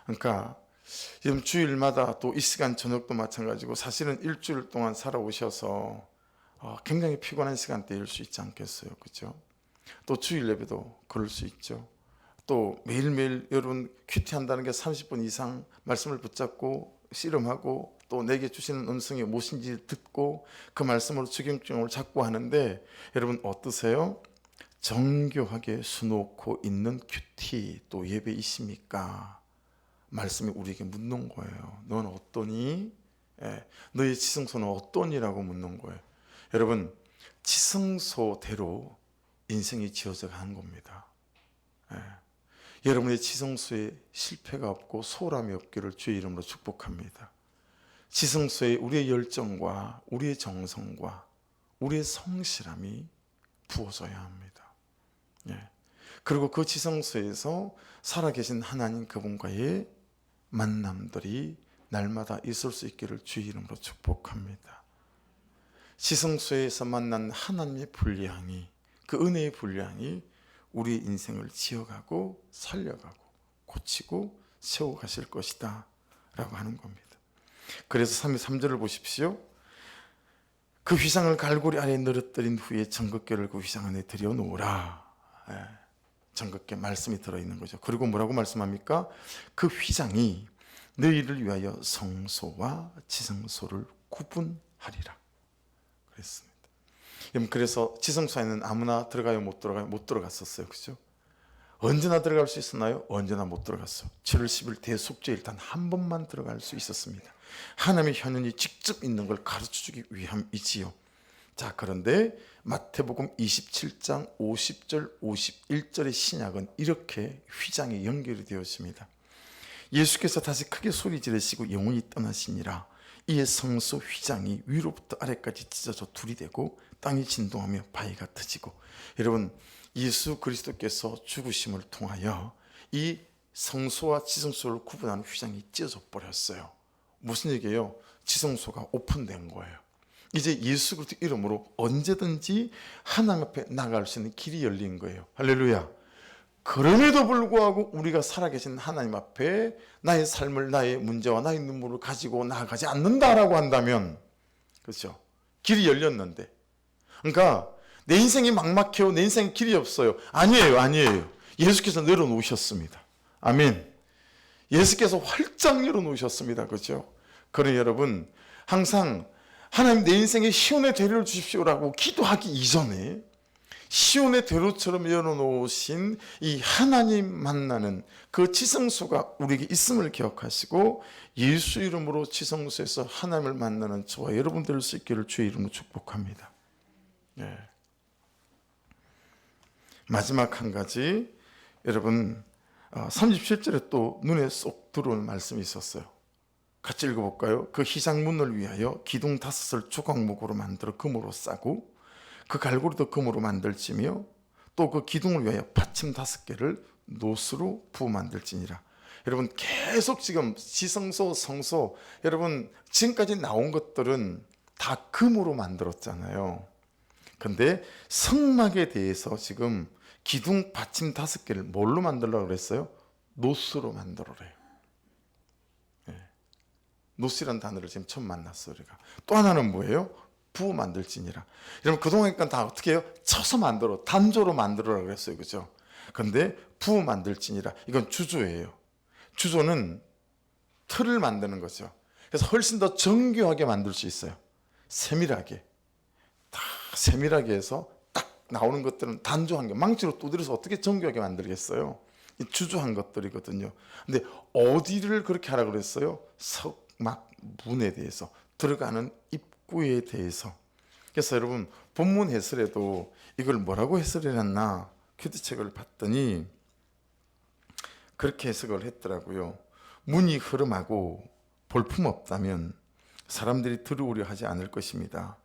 그러니까 지금 주일마다 또 이 시간 저녁도 마찬가지고, 사실은 일주일 동안 살아오셔서 굉장히 피곤한 시간대일 수 있지 않겠어요? 그렇죠? 또 주일 예배도 그럴 수 있죠. 또 매일매일 여러분 큐티한다는 게 30분 이상 말씀을 붙잡고 씨름하고, 또 내게 주시는 음성이 무엇인지 듣고 그 말씀으로 적용점을 잡고 하는데, 여러분 어떠세요? 정교하게 수놓고 있는 큐티 또 예배이십니까? 말씀이 우리에게 묻는 거예요. 넌 어떠니? 너의 지성소는 어떠니라고 묻는 거예요. 여러분, 지성소대로 인생이 지어져 가는 겁니다. 여러분의 지성소에 실패가 없고 소홀함이 없기를 주의 이름으로 축복합니다. 지성소에 우리의 열정과 우리의 정성과 우리의 성실함이 부어져야 합니다. 그리고 그 지성소에서 살아계신 하나님 그분과의 만남들이 날마다 있을 수 있기를 주의 이름으로 축복합니다. 지성소에서 만난 하나님의 분량이, 그 은혜의 분량이 우리 인생을 지어가고 살려가고 고치고 세워가실 것이다 라고 하는 겁니다. 그래서 33절을 보십시오. 그 휘장을 갈고리 아래에 늘어뜨린 후에 정극계를 그 휘장 안에 들여놓으라. 정극계 말씀이 들어있는 거죠. 그리고 뭐라고 말씀합니까? 그 휘장이 너희를 위하여 성소와 지성소를 구분하리라 그랬습니다. 그래서 지성소에는 아무나 들어가요? 못 들어가요? 못 들어갔었어요. 그죠? 언제나 들어갈 수 있었나요? 언제나 못 들어갔어요. 7월 10일 대속죄일 단 한 번만 들어갈 수 있었습니다. 하나님의 현현이 직접 있는 걸 가르쳐주기 위함이지요. 자, 그런데 마태복음 27장 50절 51절의 신약은 이렇게 휘장이 연결이 되었습니다. 예수께서 다시 크게 소리 지르시고 영원히 떠나시니라. 이에 성소 휘장이 위로부터 아래까지 찢어져 둘이 되고 땅이 진동하며 바위가 터지고. 여러분, 예수 그리스도께서 죽으심을 통하여 이 성소와 지성소를 구분하는 휘장이 찢어져 버렸어요. 무슨 얘기예요? 지성소가 오픈된 거예요. 이제 예수 그리스도 이름으로 언제든지 하나님 앞에 나갈 수 있는 길이 열린 거예요. 할렐루야. 그럼에도 불구하고 우리가 살아계신 하나님 앞에 나의 삶을, 나의 문제와 나의 눈물을 가지고 나아가지 않는다라고 한다면, 그렇죠? 길이 열렸는데, 그러니까 내 인생이 막막해요, 내 인생에 길이 없어요. 아니에요. 예수께서 내려놓으셨습니다. 아멘. 예수께서 활짝 열어놓으셨습니다. 그렇죠? 그러니 여러분, 항상 하나님 내 인생에 시온의 대로를 주십시오라고 기도하기 이전에 시온의 대로처럼 열어놓으신 이 하나님 만나는 그 지성소가 우리에게 있음을 기억하시고, 예수 이름으로 지성소에서 하나님을 만나는 저와 여러분 될 수 있기를 주의 이름으로 축복합니다. 마지막 한 가지, 여러분 37절에 또 눈에 쏙 들어오는 말씀이 있었어요. 같이 읽어볼까요? 그 휘장문을 위하여 기둥 5을 조각목으로 만들어 금으로 싸고 그 갈고리도 금으로 만들지며 또 그 기둥을 위하여 받침 5개를 노스로 부어 만들지니라. 여러분, 계속 지금 지성소, 성소, 여러분 지금까지 나온 것들은 다 금으로 만들었잖아요. 근데 성막에 대해서 지금 기둥 받침 5개를 뭘로 만들려고 그랬어요? 노스로 만들어래요. 노스라는 단어를 지금 처음 만났어요. 우리가. 또 하나는 뭐예요? 부어 만들지니라. 여러분, 그동안 다 어떻게 해요? 쳐서 만들어, 단조로 만들어라 그랬어요. 그죠? 근데 부어 만들지니라, 이건 주조예요. 주조는 틀을 만드는 거죠. 그래서 훨씬 더 정교하게 만들 수 있어요. 세밀하게. 다 세밀하게 해서 딱 나오는 것들은 단조한 게, 망치로 두드려서 어떻게 정교하게 만들겠어요? 이 주저한 것들이거든요. 근데 어디를 그렇게 하라 그랬어요? 석막 문에 대해서, 들어가는 입구에 대해서. 그래서 여러분 본문 해설에도 이걸 뭐라고 해설해놨나 큐티책을 봤더니 그렇게 해석을 했더라고요. 문이 흐름하고 볼품없다면 사람들이 들어오려 하지 않을 것입니다.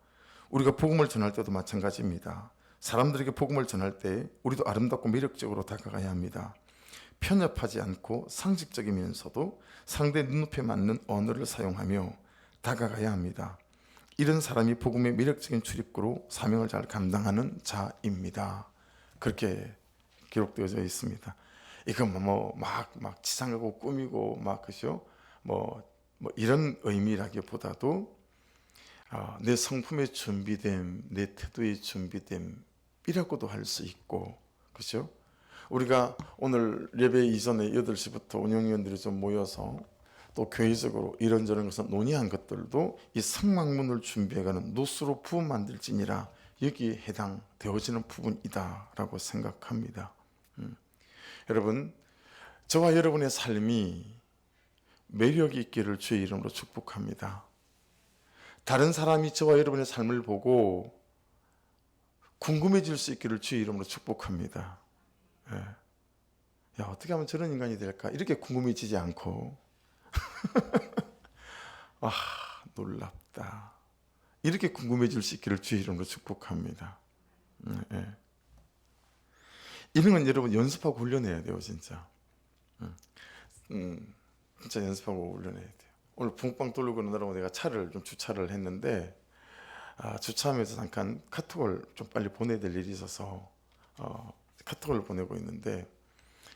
우리가 복음을 전할 때도 마찬가지입니다. 사람들에게 복음을 전할 때 우리도 아름답고 매력적으로 다가가야 합니다. 편협하지 않고 상식적이면서도 상대 눈높이에 맞는 언어를 사용하며 다가가야 합니다. 이런 사람이 복음의 매력적인 출입구로 사명을 잘 감당하는 자입니다. 그렇게 기록되어져 있습니다. 이건 막 치장하고 꾸미고 막 그죠? 뭐 이런 의미라기보다도 내 성품의 준비됨, 내 태도의 준비됨이라고도 할 수 있고, 그죠? 우리가 오늘 예배 이전에 8시부터 운영위원들이 좀 모여서 또 교회적으로 이런저런 것을 논의한 것들도 이 성막문을 준비해가는 노수로 부음 만들지니라 여기에 해당되어지는 부분이다라고 생각합니다. 여러분, 저와 여러분의 삶이 매력이 있기를 주의 이름으로 축복합니다. 다른 사람이 저와 여러분의 삶을 보고 궁금해질 수 있기를 주의 이름으로 축복합니다. 예. 야, 어떻게 하면 저런 인간이 될까? 이렇게 궁금해지지 않고 아, 놀랍다. 이렇게 궁금해질 수 있기를 주의 이름으로 축복합니다. 예. 이런 건 여러분 연습하고 훈련해야 돼요, 진짜. 진짜 연습하고 훈련해야 돼요. 오늘 붕빵 돌고 그러느라고 내가 차를 좀 주차를 했는데 주차하면서 잠깐 카톡을 좀 빨리 보내야 될 일이 있어서 카톡을 보내고 있는데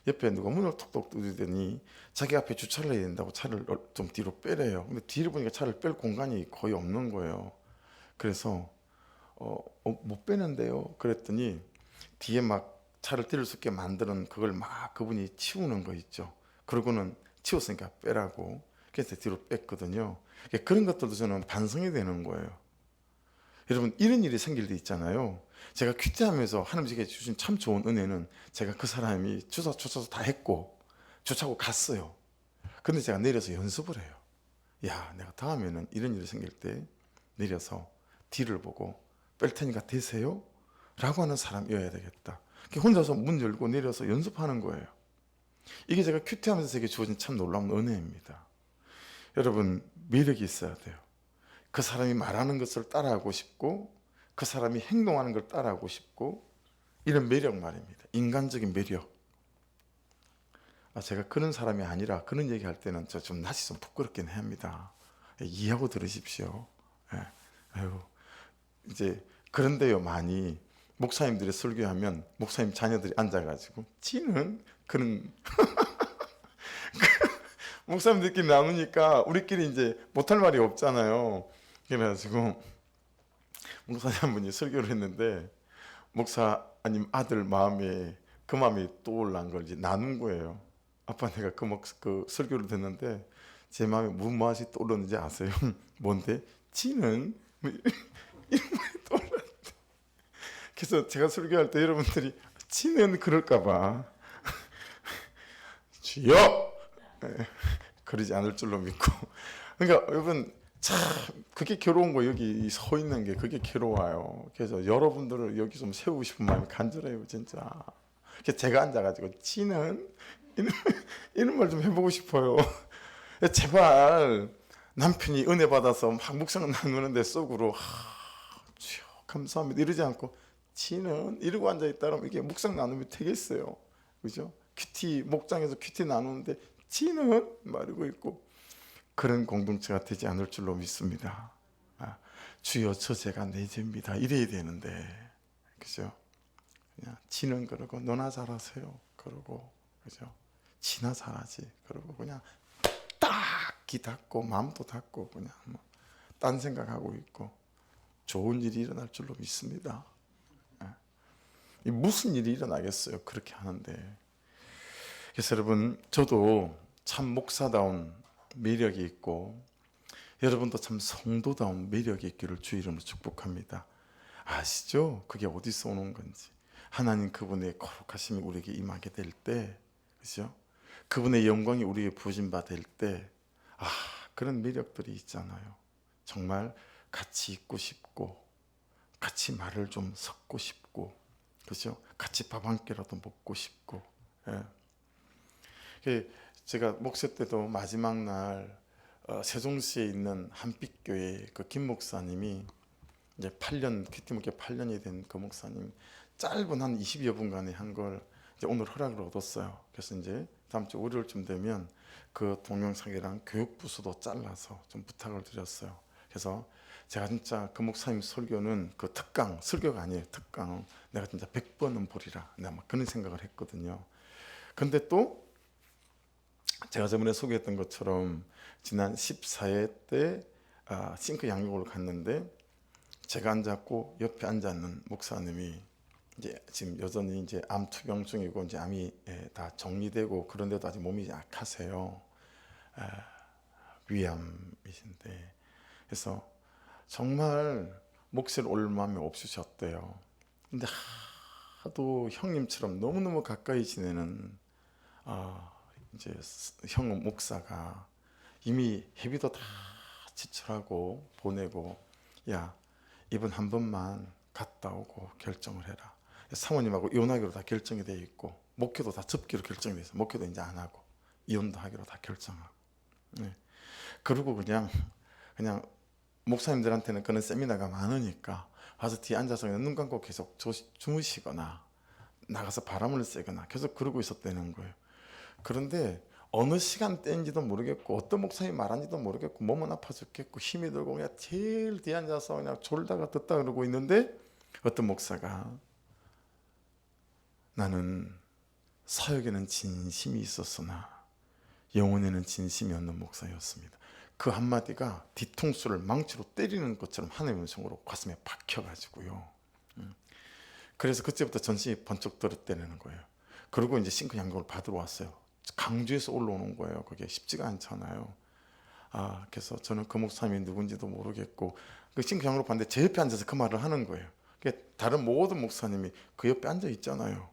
옆에 누가 문을 톡톡 두드리더니 자기 앞에 주차를 해야 된다고 차를 좀 뒤로 빼래요. 근데 뒤를 보니까 차를 뺄 공간이 거의 없는 거예요. 그래서 못 빼는데요. 그랬더니 뒤에 막 차를 뛸 수 있게 만드는 그걸 막 그분이 치우는 거 있죠. 그러고는 치웠으니까 빼라고. 그래서 뒤로 뺐거든요. 그런 것들도 저는 반성이 되는 거예요. 여러분 이런 일이 생길 때 있잖아요. 제가 큐티하면서 하나님께 주신 참 좋은 은혜는 제가 그 사람이 주차도 다 했고 주차하고 갔어요. 근데 제가 내려서 연습을 해요. 야, 내가 다음에는 이런 일이 생길 때 내려서 뒤를 보고 뺄 테니까 되세요? 라고 하는 사람이어야 되겠다. 혼자서 문 열고 내려서 연습하는 거예요. 이게 제가 큐티하면서 제게 주어진 참 놀라운 은혜입니다. 여러분 매력이 있어야 돼요. 그 사람이 말하는 것을 따라하고 싶고 그 사람이 행동하는 걸 따라하고 싶고 이런 매력 말입니다. 인간적인 매력. 제가 그런 사람이 아니라 그런 얘기할 때는 저 좀 낯이 좀 부끄럽긴 합니다. 이해하고 들으십시오. 아유, 이제 그런데요 많이 목사님들이 설교하면 목사님 자녀들이 앉아가지고 지는 그런 목사님들끼리 나누니까 우리끼리 이제 못할 말이 없잖아요. 그래가지고 목사님 한 분이 설교를 했는데 목사님 아들 마음에 그 마음이 떠올란 걸 이제 나눈 거예요. 아빠 내가 그 설교를 듣는데 제 마음에 무슨 맛이 떠오르는지 아세요? 뭔데? 지는 이런 말이 떠올랐대. 그래서 제가 설교할 때 여러분들이 지는 그럴까봐 주여 그러지 않을 줄로 믿고. 그러니까 여러분 참 그게 괴로운 거 여기 서 있는 게 그게 괴로워요. 그래서 여러분들을 여기 좀 세우고 싶은 마음이 간절해요 진짜. 그래서 제가 앉아가지고 지는 이런 말 좀 해보고 싶어요. 제발 남편이 은혜 받아서 막 묵상을 나누는데 속으로 주여 감사합니다 이러지 않고 지는 이러고 앉아있다면 이게 묵상 나누면 되겠어요. 그죠? 큐티 목장에서 큐티 나누는데 지는 말이고 있고 그런 공동체가 되지 않을 줄로 믿습니다. 주여 저 죄가 내 죄입니다 이래야 되는데 그죠? 그냥 지는 그러고 너나 잘하세요 그러고 그죠? 지나 잘하지 그러고 그냥 딱 귀 닫고 마음도 닫고 그냥 딴 생각하고 있고 좋은 일이 일어날 줄로 믿습니다. 무슨 일이 일어나겠어요 그렇게 하는데. 그래서 여러분 저도 참 목사다운 매력이 있고 여러분도 참 성도다운 매력이 있기를 주의 이름으로 축복합니다. 아시죠? 그게 어디서 오는 건지. 하나님 그분의 거룩하심이 우리에게 임하게 될 때 그죠? 그분의 영광이 우리에게 부어진 바 될 때, 아, 그런 매력들이 있잖아요. 정말 같이 있고 싶고, 같이 말을 좀 섞고 싶고, 그죠? 같이 밥 한 끼라도 먹고 싶고. 예. 제가 목회 때도 마지막 날 세종시에 있는 한빛교회 그 김 목사님이 이제 8년 큐티목회 8년이 된 그 목사님 짧은 한 20여 분간의 한 걸 오늘 허락을 얻었어요. 그래서 이제 다음 주 월요일쯤 되면 그 동영상이랑 교육부서도 잘라서 좀 부탁을 드렸어요. 그래서 제가 진짜 그 목사님 설교는 그 특강, 설교가 아니에요. 특강 내가 진짜 100번은 보리라. 내가 막 그런 생각을 했거든요. 근데 또 제가 저번에 소개했던 것처럼 지난 14회 때 싱크 양육을 갔는데 제가 앉았고 옆에 앉아 있는 목사님이 이제 지금 여전히 이제 암 투병 중이고 이제 암이 다 정리되고 그런데도 아직 몸이 약하세요. 위암이신데 그래서 정말 몫을 올 마음이 없으셨대요. 근데 하도 형님처럼 너무너무 가까이 지내는 이제 형 목사가 이미 회비도 다 지출하고 보내고 야 이번 한 번만 갔다 오고 결정을 해라. 사모님하고 이혼하기로 다 결정이 돼 있고 목회도 다 접기로 결정이 돼 있어. 목회도 이제 안 하고 이혼도 하기로 다 결정하고. 네. 그리고 그냥 목사님들한테는 그런 세미나가 많으니까 와서 뒤에 앉아서 그냥 눈 감고 계속 주무시거나 나가서 바람을 쐬거나 계속 그러고 있었다는 거예요. 그런데 어느 시간대인지도 모르겠고 어떤 목사님이 말한지도 모르겠고 몸은 아파 죽겠고 힘이 들고 그냥 제일 뒤에 앉아서 그냥 졸다가 듣다 그러고 있는데 어떤 목사가 나는 사역에는 진심이 있었으나 영혼에는 진심이 없는 목사였습니다. 그 한마디가 뒤통수를 망치로 때리는 것처럼 하나님의 음성으로 가슴에 박혀가지고요. 그래서 그때부터 전신이 번쩍 들었다는 거예요. 그리고 이제 싱크 양육을 받으러 왔어요. 강주에서 올라오는 거예요. 그게 쉽지가 않잖아요. 그래서 저는 그 목사님이 누군지도 모르겠고 그 싱크 양육을 봤는데 제 옆에 앉아서 그 말을 하는 거예요. 다른 모든 목사님이 그 옆에 앉아 있잖아요.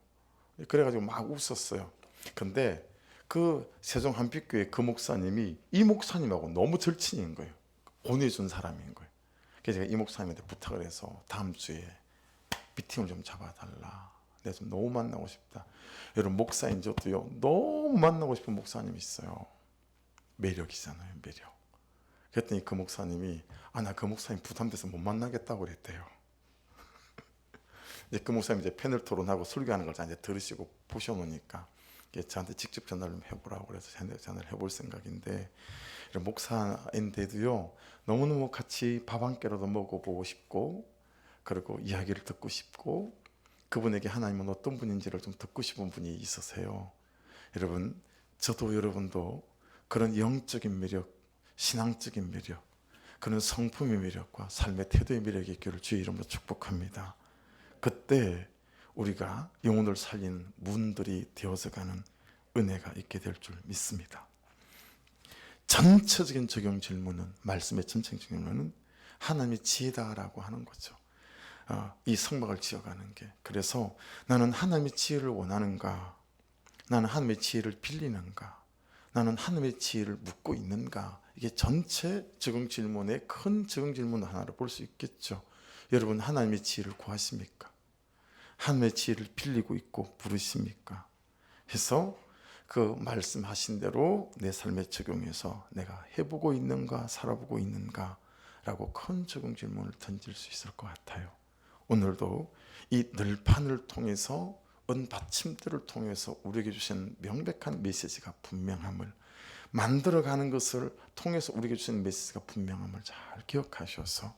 그래가지고 막 웃었어요. 근데 그 세종 한빛교회 그 목사님이 이 목사님하고 너무 절친인 거예요. 보내준 사람인 거예요. 그래서 제가 이 목사님한테 부탁을 해서 다음 주에 미팅을 좀 잡아달라. 내가 좀 너무 만나고 싶다. 여러분 목사인 저도요 너무 만나고 싶은 목사님이 있어요. 매력이잖아요, 매력. 그랬더니 그 목사님이 나 그 목사님 부담돼서 못 만나겠다고 그랬대요. 이제 그 목사님 이제 패널 토론하고 설교하는 걸 이제 들으시고 보셔놓으니까 저한테 직접 전화를 해보라고 그래서 전화를 해볼 생각인데 이런 목사인데도요 너무너무 같이 밥 한 끼라도 먹어보고 싶고 그리고 이야기를 듣고 싶고 그분에게 하나님은 어떤 분인지를 좀 듣고 싶은 분이 있으세요. 여러분 저도 여러분도 그런 영적인 매력, 신앙적인 매력, 그런 성품의 매력과 삶의 태도의 매력이 있기를 주의 이름으로 축복합니다. 그때 우리가 영혼을 살리는 문들이 되어서가는 은혜가 있게 될 줄 믿습니다. 전체적인 적용 질문은 말씀의 전체적인 질문은 하나님의 지혜다라고 하는 거죠. 이 성막을 지어가는 게 그래서 나는 하나님의 지혜를 원하는가? 나는 하나님의 지혜를 빌리는가? 나는 하나님의 지혜를 묻고 있는가? 이게 전체 적용 질문의 큰 적용 질문 하나를 볼 수 있겠죠. 여러분 하나님의 지혜를 구하십니까? 하나님의 지혜를 빌리고 있고 부르십니까? 해서 그 말씀하신 대로 내 삶에 적용해서 내가 해보고 있는가 살아보고 있는가 라고 큰 적용 질문을 던질 수 있을 것 같아요. 오늘도 이 늘판을 통해서 은받침대를 통해서 우리에게 주신 명백한 메시지가 분명함을 만들어가는 것을 통해서 우리에게 주신 메시지가 분명함을 잘 기억하셔서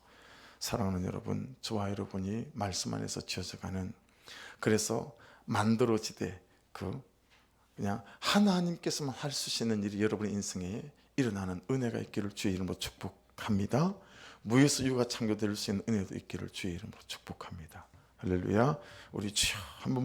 사랑하는 여러분, 저와 여러분이 말씀 안에서 지어져가는 그래서 만들어지되 그냥 하나님께서만 할 수 있는 일이 여러분의 인생에 일어나는 은혜가 있기를 주의 이름으로 축복합니다. 무에서 유가 창조될 수 있는 은혜도 있기를 주의 이름으로 축복합니다. 할렐루야. 우리 주여 한번